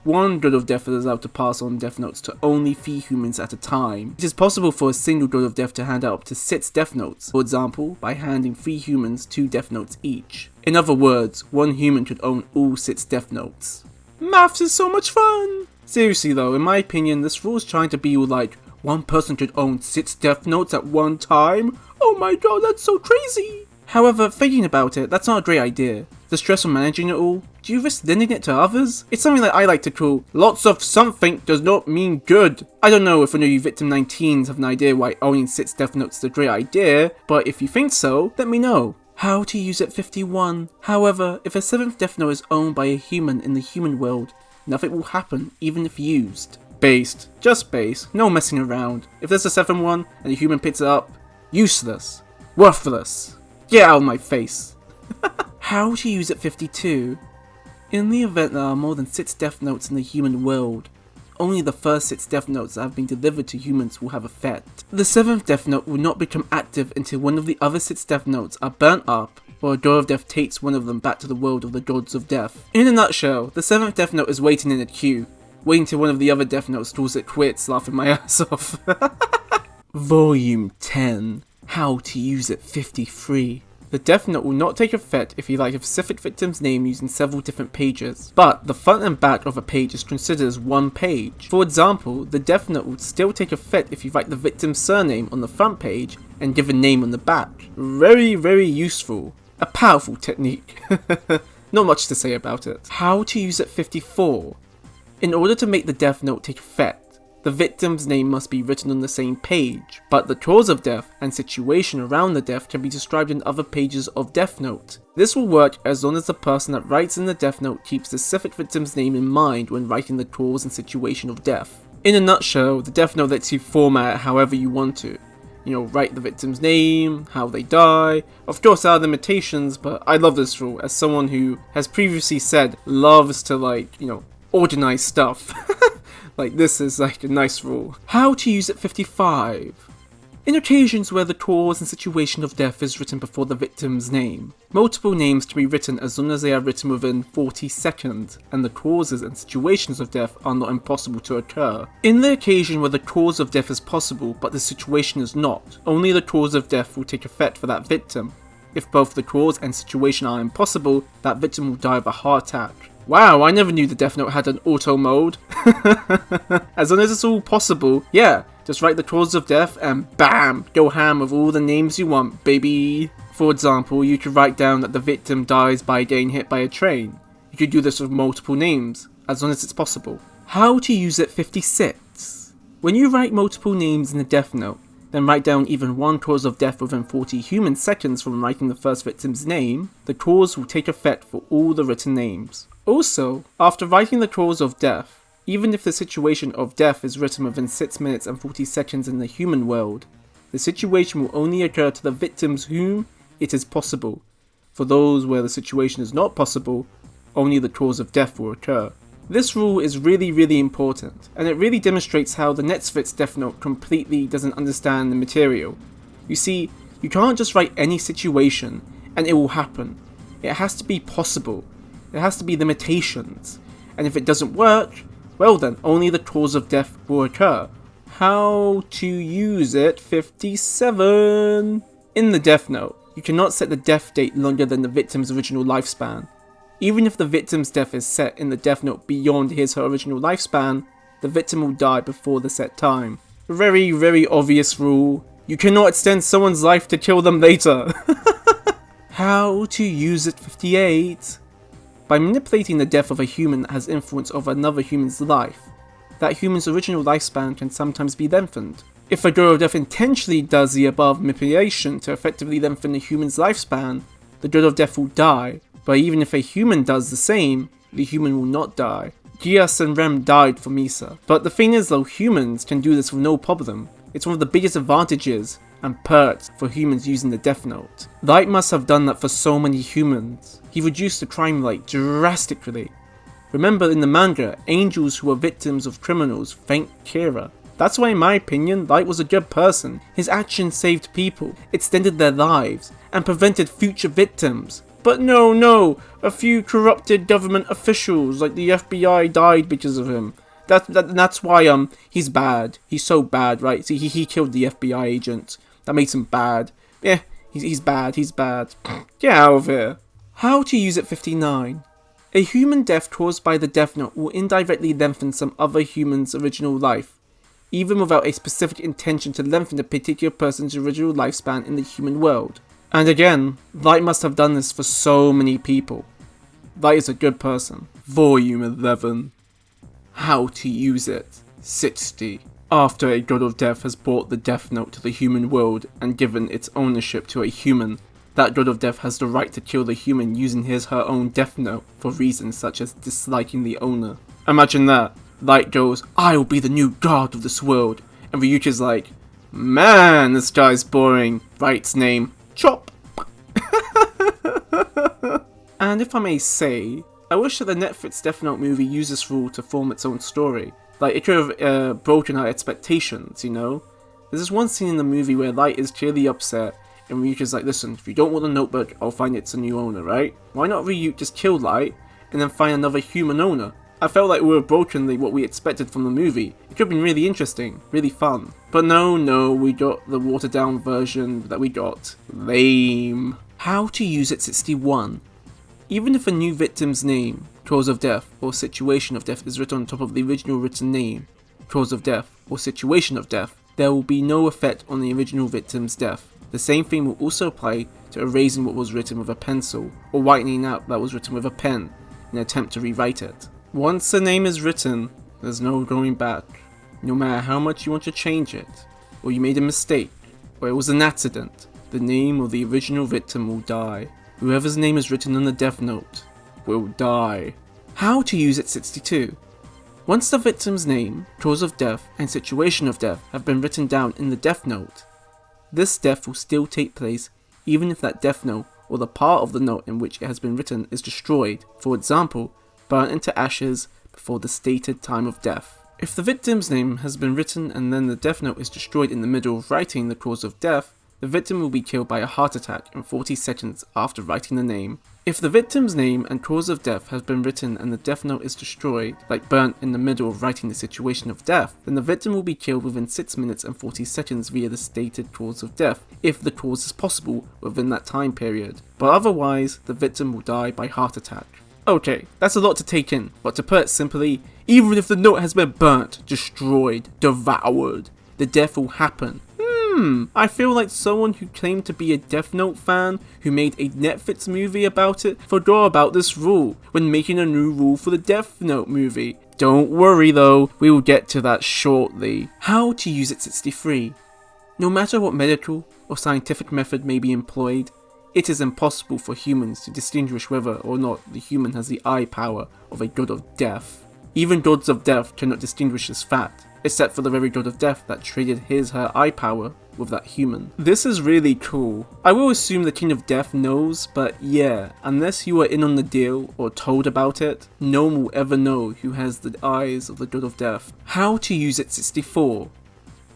One God of Death is allowed to pass on Death Notes to only 3 humans at a time. It is possible for a single God of Death to hand out up to 6 Death Notes, for example, by handing 3 humans 2 Death Notes each. In other words, 1 human could own all 6 Death Notes. Maths is so much fun! Seriously though, in my opinion, this rule is trying to be like, 1 person could own 6 Death Notes at one time? Oh my god, that's so crazy! However, thinking about it, that's not a great idea. The stress of managing it all, do you risk lending it to others? It's something that I like to call, lots of something does not mean good. I don't know if any of you Victim 19s have an idea why owning 6 Death Notes is a great idea, but if you think so, let me know. How to use it 51. However, if a 7th Death Note is owned by a human in the human world, nothing will happen even if used. Based. Just base. No messing around. If there's a 7th one and a human picks it up, useless. Worthless. Get out of my face. How to use it 52. In the event there are more than 6 Death Notes in the human world, only the first 6 Death Notes that have been delivered to humans will have effect. The 7th Death Note will not become active until one of the other 6 Death Notes are burnt up, or a God of Death takes one of them back to the world of the Gods of Death. In a nutshell, the 7th Death Note is waiting in a queue, waiting till one of the other Death Notes calls it quits, laughing my ass off. Volume 10. How to use it 53. The Death Note will not take effect if you write a specific victim's name using several different pages, but the front and back of a page is considered as one page. For example, the Death Note would still take effect if you write the victim's surname on the front page and give a name on the back. Very, very useful. A powerful technique. Not much to say about it. How to use it 54. In order to make the Death Note take effect, the victim's name must be written on the same page, but the cause of death and situation around the death can be described in other pages of Death Note. This will work as long as the person that writes in the Death Note keeps the specific victim's name in mind when writing the cause and situation of death. In a nutshell, the Death Note lets you format it however you want to. You know, write the victim's name, how they die. Of course there are limitations, but I love this rule as someone who has previously said loves to organize stuff. Like, this is like a nice rule. How to use it 55. In occasions where the cause and situation of death is written before the victim's name, multiple names can be written as long as they are written within 40 seconds, and the causes and situations of death are not impossible to occur. In the occasion where the cause of death is possible but the situation is not, only the cause of death will take effect for that victim. If both the cause and situation are impossible, that victim will die of a heart attack. Wow, I never knew the Death Note had an auto mode. As long as it's all possible, yeah, just write the cause of death and bam, go ham with all the names you want, baby. For example, you could write down that the victim dies by getting hit by a train. You could do this with multiple names, as long as it's possible. How to use it 56. When you write multiple names in the Death Note, then write down even one cause of death within 40 human seconds from writing the first victim's name, the cause will take effect for all the written names. Also, after writing the cause of death, even if the situation of death is written within 6 minutes and 40 seconds in the human world, the situation will only occur to the victims whom it is possible. For those where the situation is not possible, only the cause of death will occur. This rule is really important, and it really demonstrates how the Netflix Death Note completely doesn't understand the material. You see, you can't just write any situation and it will happen. It has to be possible. There has to be limitations, and if it doesn't work, well then, only the cause of death will occur. How to use it 57. In the Death Note, you cannot set the death date longer than the victim's original lifespan. Even if the victim's death is set in the Death Note beyond his/her original lifespan, the victim will die before the set time. Very obvious rule. You cannot extend someone's life to kill them later. How to use it 58. By manipulating the death of a human that has influence over another human's life, that human's original lifespan can sometimes be lengthened. If a god of death intentionally does the above manipulation to effectively lengthen a human's lifespan, the god of death will die, but even if a human does the same, the human will not die. Gias and Rem died for Misa, but the thing is though, humans can do this with no problem. It's one of the biggest advantages and perks for humans using the Death Note. Light must have done that for so many humans. He reduced the crime rate drastically. Remember in the manga, angels who were victims of criminals thanked Kira. That's why in my opinion, Light was a good person. His actions saved people, extended their lives, and prevented future victims. But no, a few corrupted government officials like the FBI died because of him. That's why he's bad. He's so bad, right? See, he killed the FBI agent. That makes him bad. Yeah, he's bad. Get out of here. How to use it 59. A human death caused by the Death Note will indirectly lengthen some other human's original life, even without a specific intention to lengthen a particular person's original lifespan in the human world. And again, Light must have done this for so many people. Light is a good person. Volume 11. How to use it 60. After a god of death has brought the Death Note to the human world and given its ownership to a human, that god of death has the right to kill the human using his/her own Death Note for reasons such as disliking the owner. Imagine that. Light goes, "I will be the new god of this world," and Ryuki's like, "Man, this guy's boring." Light's name, Chop. And if I may say, I wish that the Netflix Death Note movie used this rule to form its own story. Like, it could have broken our expectations, you know? There's this one scene in the movie where Light is clearly upset, and Ryuki's like, "Listen, if you don't want the notebook, I'll find it's a new owner, right? Why not Ryuk just kill Light, and then find another human owner?" I felt like we were broken what we expected from the movie. It could have been really interesting, really fun. But no, we got the watered down version that we got. Lame. How to use it 61. Even if a new victim's name, cause of death, or situation of death is written on top of the original written name, cause of death, or situation of death, there will be no effect on the original victim's death. The same thing will also apply to erasing what was written with a pencil, or whitening out that was written with a pen, in an attempt to rewrite it. Once a name is written, there's no going back. No matter how much you want to change it, or you made a mistake, or it was an accident, the name of the original victim will die. Whoever's name is written on the Death Note will die. How to use it 62. Once the victim's name, cause of death, and situation of death have been written down in the Death Note, this death will still take place even if that Death Note, or the part of the note in which it has been written, is destroyed. For example, burnt into ashes before the stated time of death. If the victim's name has been written and then the Death Note is destroyed in the middle of writing the cause of death, the victim will be killed by a heart attack in 40 seconds after writing the name. If the victim's name and cause of death has been written and the Death Note is destroyed, like burnt in the middle of writing the situation of death, then the victim will be killed within 6 minutes and 40 seconds via the stated cause of death, if the cause is possible within that time period. But otherwise, the victim will die by heart attack. Okay, that's a lot to take in, but to put it simply, even if the note has been burnt, destroyed, devoured, the death will happen. I feel like someone who claimed to be a Death Note fan who made a Netflix movie about it forgot about this rule when making a new rule for the Death Note movie. Don't worry though, we will get to that shortly. How to use it 63. No matter what medical or scientific method may be employed, it is impossible for humans to distinguish whether or not the human has the eye power of a god of death. Even gods of death cannot distinguish this fact, except for the very god of death that traded his/her eye power with that human. This is really cool. I will assume the King of Death knows, but yeah, unless you are in on the deal or told about it, no one will ever know who has the eyes of the god of death. How to use it 64.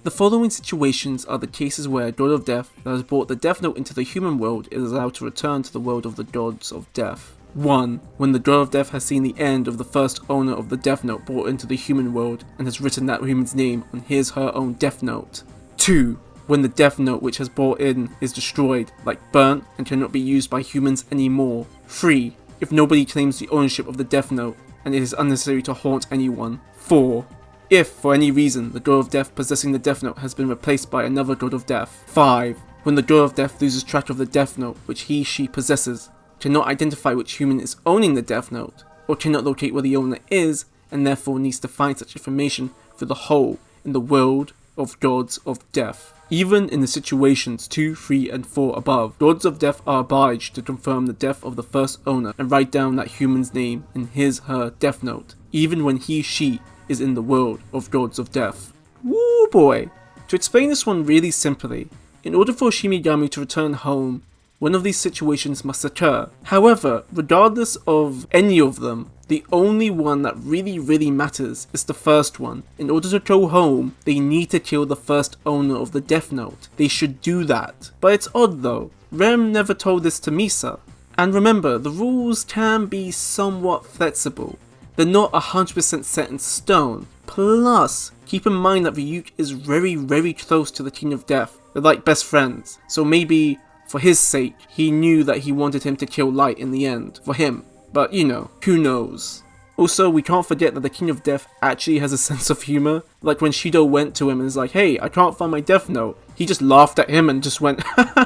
The following situations are the cases where a god of death that has brought the Death Note into the human world is allowed to return to the world of the gods of death. 1. When the god of death has seen the end of the first owner of the Death Note brought into the human world and has written that human's name on his/her own Death Note. 2. When the Death Note which has brought in is destroyed, like burnt, and cannot be used by humans anymore. 3. If nobody claims the ownership of the Death Note and it is unnecessary to haunt anyone. 4. If, for any reason, the god of death possessing the Death Note has been replaced by another god of death. 5. When the god of death loses track of the Death Note which he/she possesses, cannot identify which human is owning the Death Note, or cannot locate where the owner is, and therefore needs to find such information through the hole in the world of gods of death. Even in the situations 2, 3, and 4 above, gods of death are obliged to confirm the death of the first owner and write down that human's name in his/her Death Note, even when he/she is in the world of gods of death. Woo boy! To explain this one really simply, in order for Shimigami to return home, one of these situations must occur. However, regardless of any of them, the only one that really matters is the first one. In order to go home, they need to kill the first owner of the Death Note. They should do that. But it's odd though, Rem never told this to Misa. And remember, the rules can be somewhat flexible. They're not 100% set in stone. Plus, keep in mind that Ryuk is very close to the King of Death. They're like best friends. So maybe, for his sake, he knew that he wanted him to kill Light in the end, for him. But you know, who knows. Also, we can't forget that the King of Death actually has a sense of humor. Like when Shido went to him and was like, hey, I can't find my Death Note. He just laughed at him and just went,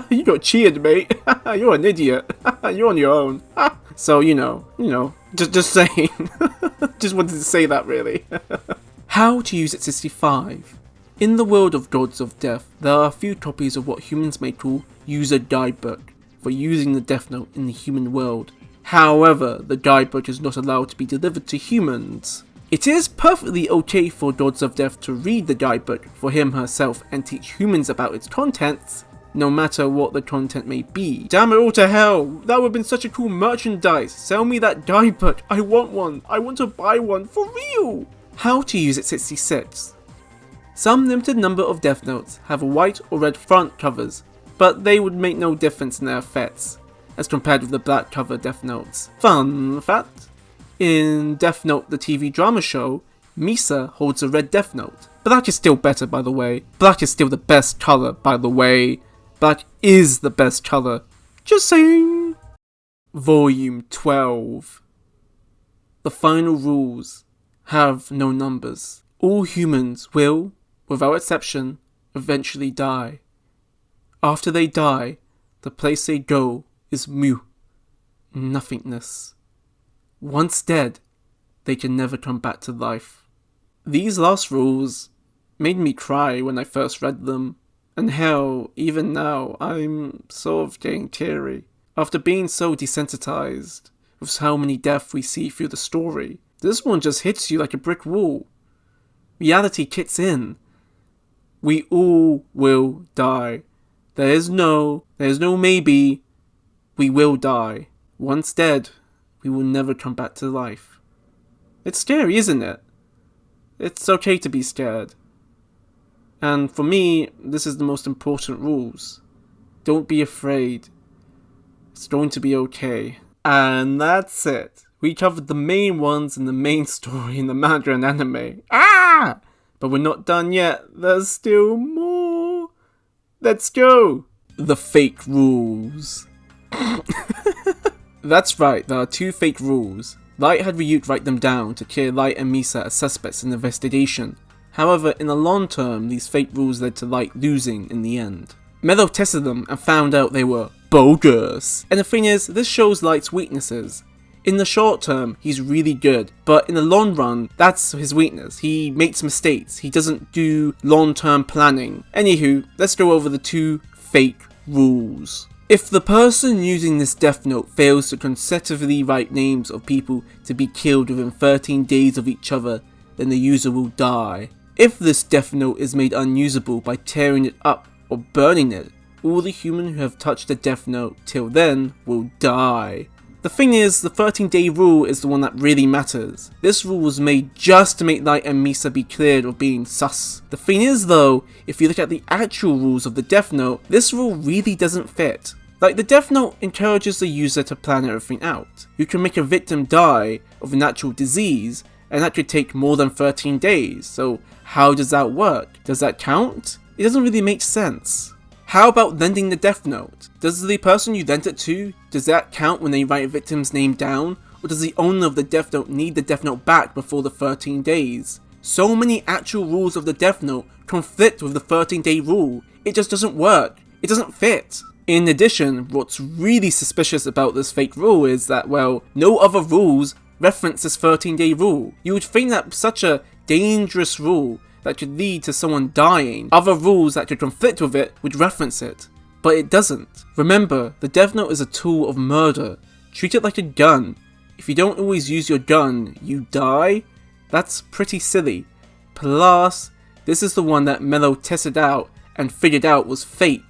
you got cheated, mate. You're an idiot. You're on your own. So, you know, just saying. Just wanted to say that really. How to use it 65. In the world of gods of death, there are a few copies of what humans may call user guidebook for using the Death Note in the human world. However, the guidebook is not allowed to be delivered to humans. It is perfectly okay for gods of death to read the guidebook for him/herself and teach humans about its contents, no matter what the content may be. Damn it all to hell, that would have been such a cool merchandise. Sell me that guidebook, I want one, I want to buy one, for real! How to use it 66. Some limited number of Death Notes have white or red front covers, but they would make no difference in their effects, as compared with the black cover Death Notes. Fun fact, in Death Note the TV drama show, Misa holds a red Death Note. Black is still better, by the way. Black is still the best color, by the way. Black is the best color. Just saying. Volume 12. The final rules have no numbers. All humans will, without exception, eventually die. After they die, the place they go is mu, nothingness. Once dead, they can never come back to life. These last rules made me cry when I first read them, and hell, even now, I'm sort of getting teary. After being so desensitized with how many deaths we see through the story, this one just hits you like a brick wall. Reality kicks in. We all will die. There's no maybe. We will die. Once dead, we will never come back to life. It's scary, isn't it? It's okay to be scared. And for me, this is the most important rules. Don't be afraid. It's going to be okay. And that's it. We covered the main ones in the main story in the manga and anime. Ah! But we're not done yet. There's still more. Let's go. The fake rules. That's right, there are 2 fake rules. Light had Ryuk write them down to clear Light and Misa as suspects in the investigation. However, in the long term, these fake rules led to Light losing in the end. Melo tested them and found out they were bogus. And the thing is, this shows Light's weaknesses. In the short term, he's really good, but in the long run, that's his weakness. He makes mistakes, he doesn't do long-term planning. Anywho, let's go over the 2 fake rules. If the person using this death note fails to consecutively write names of people to be killed within 13 days of each other, then the user will die. If this death note is made unusable by tearing it up or burning it, all the humans who have touched the death note till then will die. The thing is, the 13-day rule is the one that really matters. This rule was made just to make Light and Misa be cleared of being sus. The thing is though, if you look at the actual rules of the death note, this rule really doesn't fit. Like, the death note encourages the user to plan everything out. You can make a victim die of a natural disease, and that could take more than 13 days, so how does that work? Does that count? It doesn't really make sense. How about lending the death note? Does the person you lent it to, does that count when they write a victim's name down? Or does the owner of the death note need the death note back before the 13 days? So many actual rules of the death note conflict with the 13-day rule. It just doesn't work. It doesn't fit. In addition, what's really suspicious about this fake rule is that, well, no other rules reference this 13-day rule. You would think that such a dangerous rule that could lead to someone dying, other rules that could conflict with it would reference it. But it doesn't. Remember, the death note is a tool of murder. Treat it like a gun. If you don't always use your gun, you die? That's pretty silly. Plus, this is the one that Melo tested out and figured out was fake.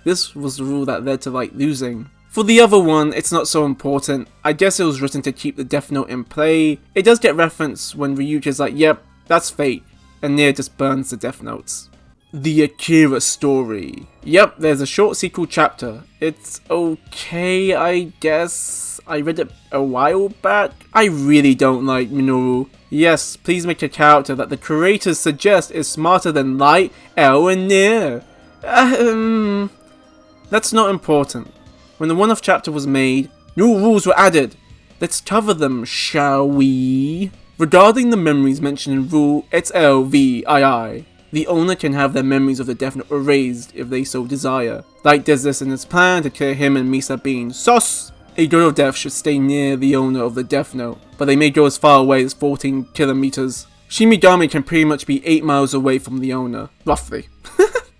This was the rule that led to Light losing. For the other one, it's not so important. I guess it was written to keep the death note in play. It does get referenced when Ryuk is like, yep, that's fake, and Nia just burns the death notes. The Akira story. Yep, there's a short sequel chapter. It's okay, I guess. I read it a while back. I really don't like Minoru. Yes, please make a character that the creators suggest is smarter than Light, L, and Nia. That's not important. When the one-off chapter was made, new rules were added. Let's cover them, shall we? Regarding the memories mentioned in Rule XLVII, the owner can have their memories of the death note erased if they so desire. Light does this in his plan to clear him and Misa being sus. A girl of death should stay near the owner of the death note, but they may go as far away as 14 kilometers. Shinigami can pretty much be 8 miles away from the owner, roughly.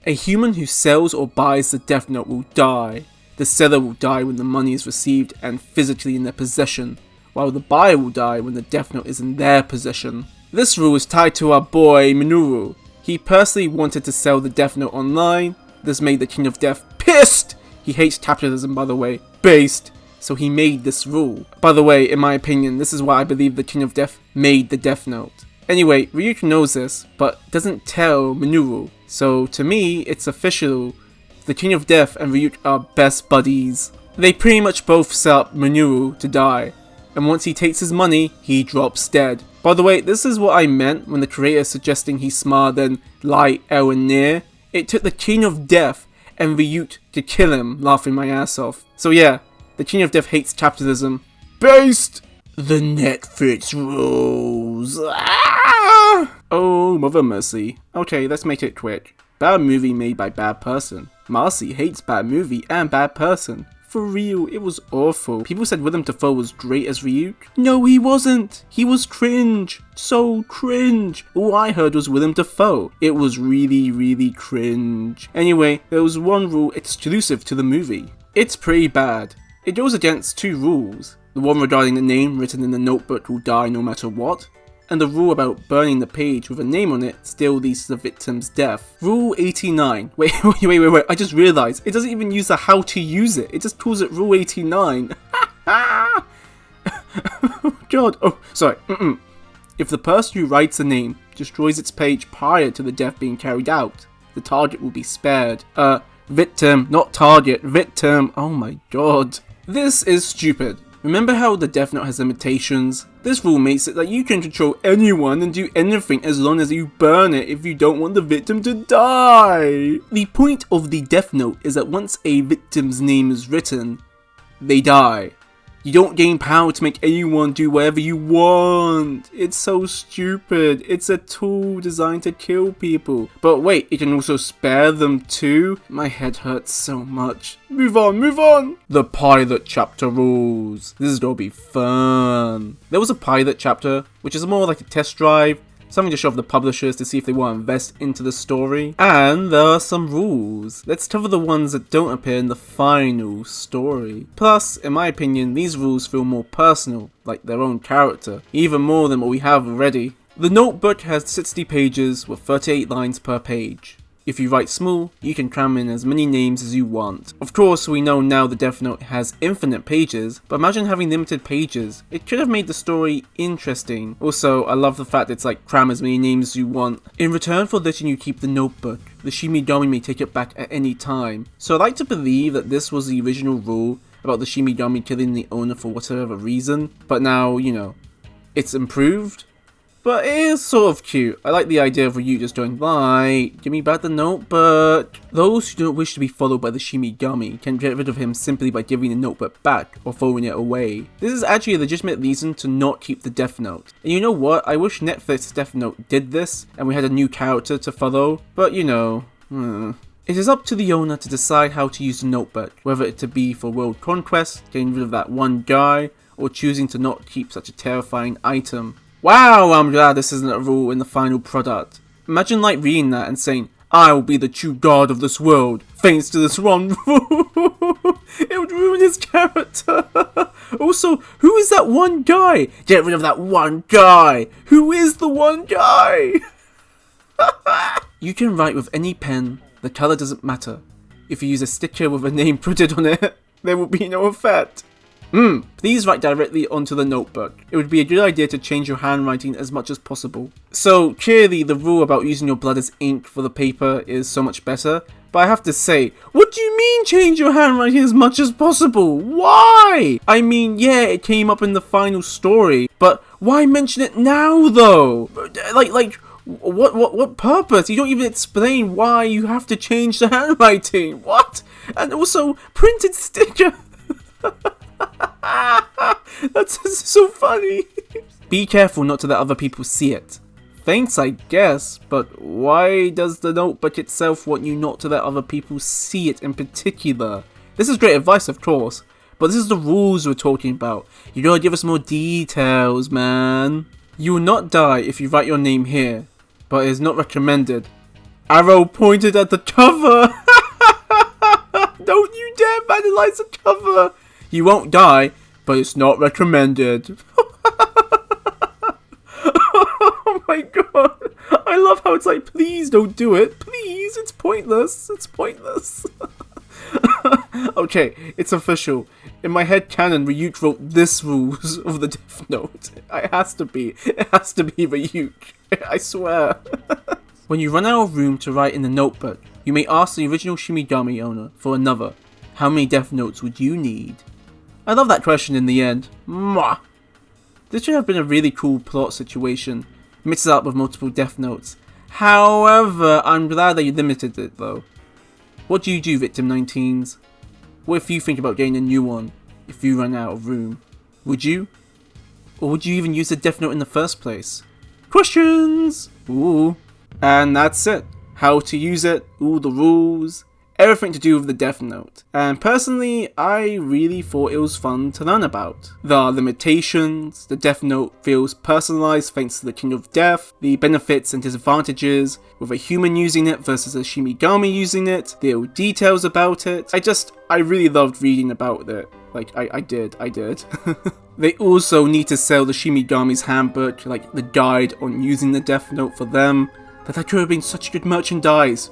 A human who sells or buys the death note will die. The seller will die when the money is received and physically in their possession, while the buyer will die when the death note is in their possession. This rule is tied to our boy Minoru. He personally wanted to sell the death note online. This made the King of Death pissed! He hates capitalism, by the way. Based. So he made this rule. By the way, in my opinion, this is why I believe the King of Death made the death note. Anyway, Ryuk knows this, but doesn't tell Minoru. So to me, it's official. The King of Death and Ryuk are best buddies. They pretty much both set up Minoru to die. And once he takes his money, he drops dead. By the way, this is what I meant when the creator is suggesting he's smarter than Light, L, and Nia. It took the King of Death and Ryuk to kill him, laughing my ass off. So yeah, the King of Death hates capitalism. Based! The Netflix rules. Ah! Oh, mother mercy. Okay, let's make it quick. Bad movie made by bad person. Marcy hates bad movie and bad person. For real, it was awful. People said Willem Dafoe was great as Ryuk. No, he wasn't. He was cringe. So cringe. All I heard was Willem Dafoe. It was really, really cringe. Anyway, there was one rule exclusive to the movie. It's pretty bad. It goes against 2 rules. The one regarding the name written in the notebook will die no matter what, and the rule about burning the page with a name on it still leads to the victim's death. Rule 89. Wait, I just realized, it doesn't even use the how to use it, it just calls it Rule 89. Oh god, oh, sorry. If the person who writes a name destroys its page prior to the death being carried out, the target will be spared. Victim, not target, victim, oh my god. This is stupid. Remember how the death note has limitations? This rule makes it that you can control anyone and do anything as long as you burn it if you don't want the victim to die. The point of the death note is that once a victim's name is written, they die. You don't gain power to make anyone do whatever you want. It's so stupid. It's a tool designed to kill people. But wait, it can also spare them too? My head hurts so much. Move on, move on! The pilot chapter rules. This is gonna be fun. There was a pilot chapter, which is more like a test drive. Something to show off the publishers to see if they want to invest into the story. And there are some rules. Let's cover the ones that don't appear in the final story. Plus, in my opinion, these rules feel more personal, like their own character, even more than what we have already. The notebook has 60 pages with 38 lines per page. If you write small, you can cram in as many names as you want. Of course, we know now the Death Note has infinite pages, but imagine having limited pages. It could have made the story interesting. Also, I love the fact it's like cram as many names as you want. In return for letting you keep the notebook, the Shinigami may take it back at any time. So I like to believe that this was the original rule about the Shinigami killing the owner for whatever reason, but now, you know, it's improved. But it is sort of cute. I like the idea of Ryu just going, right, give me back the notebook. Those who don't wish to be followed by the Shinigami can get rid of him simply by giving the notebook back or throwing it away. This is actually a legitimate reason to not keep the Death Note. And you know what? I wish Netflix's Death Note did this and we had a new character to follow. But you know, It is up to the owner to decide how to use the notebook, whether it to be for world conquest, getting rid of that one guy, or choosing to not keep such a terrifying item. Wow, I'm glad this isn't a rule in the final product. Imagine like reading that and saying, I will be the true god of this world, thanks to this one rule. It would ruin his character. Also, who is that one guy? Get rid of that one guy. Who is the one guy? You can write with any pen, the color doesn't matter. If you use a sticker with a name printed on it, there will be no effect. Please write directly onto the notebook. It would be a good idea to change your handwriting as much as possible. So clearly the rule about using your blood as ink for the paper is so much better, but I have to say, what do you mean change your handwriting as much as possible? Why? I mean, yeah, it came up in the final story, but why mention it now though? What purpose? You don't even explain why you have to change the handwriting. What? And also, printed sticker. That's so funny. Be careful not to let other people see it. Thanks, I guess, but why does the notebook itself want you not to let other people see it in particular? This is great advice, of course, but this is the rules we're talking about. You gotta give us more details, man. You will not die if you write your name here, but it is not recommended. Arrow pointed at the cover! Don't you dare vandalize the cover! You won't die, but it's not recommended. Oh my god. I love how it's like, please don't do it. Please, it's pointless. It's pointless. Okay, it's official. In my head canon, Ryuk wrote this rules of the Death Note. It has to be. It has to be Ryuk. I swear. When you run out of room to write in the notebook, you may ask the original Shinigami owner for another. How many Death Notes would you need? I love that question in the end. Mwah! This should have been a really cool plot situation. Mix it up with multiple Death Notes. However, I'm glad that you limited it though. What do you do, Victim 19s? What if you think about getting a new one if you run out of room? Would you? Or would you even use the Death Note in the first place? Questions! Ooh. And that's it. How to use it, all the rules, everything to do with the Death Note. And personally, I really thought it was fun to learn about. There are limitations, the Death Note feels personalized thanks to the King of Death, the benefits and disadvantages with a human using it versus a Shinigami using it, the little details about it. I really loved reading about it. Like, I did. They also need to sell the Shinigami's handbook, like the guide on using the Death Note for them. That could have been such good merchandise.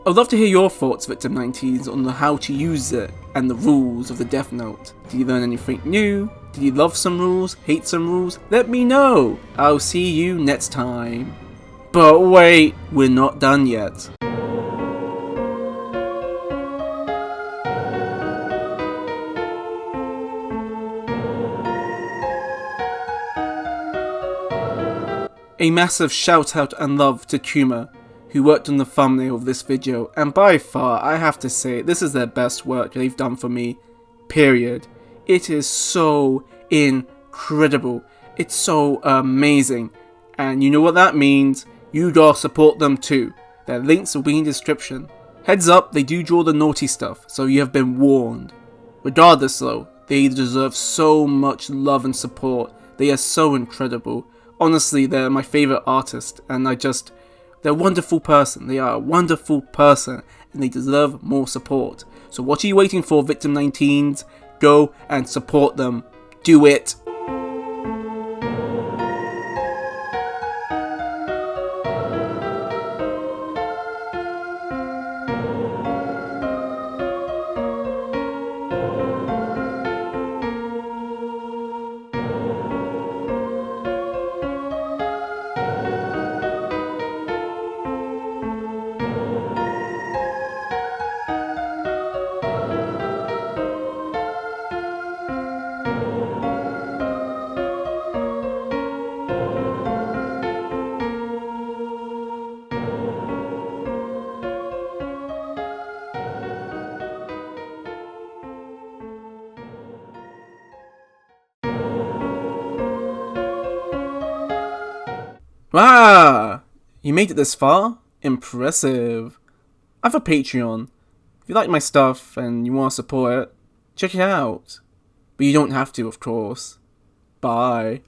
I'd love to hear your thoughts, Victim 19s, on how to use it and the rules of the Death Note. Did you learn anything new? Did you love some rules? Hate some rules? Let me know. I'll see you next time. But wait, we're not done yet. A massive shout out and love to Kuma, who worked on the thumbnail of this video, and by far, I have to say, this is their best work they've done for me, period. It is so incredible. It's so amazing. And you know what that means? You gotta support them too. Their links will be in the description. Heads up, they do draw the naughty stuff, so you have been warned. Regardless though, they deserve so much love and support. They are so incredible. Honestly, they're my favourite artist, and they're a wonderful person. They are a wonderful person, and they deserve more support. So what are you waiting for, Victim 19s? Go and support them. Do it! Wow! You made it this far? Impressive. I have a Patreon. If you like my stuff and you want to support it, check it out. But you don't have to, of course. Bye.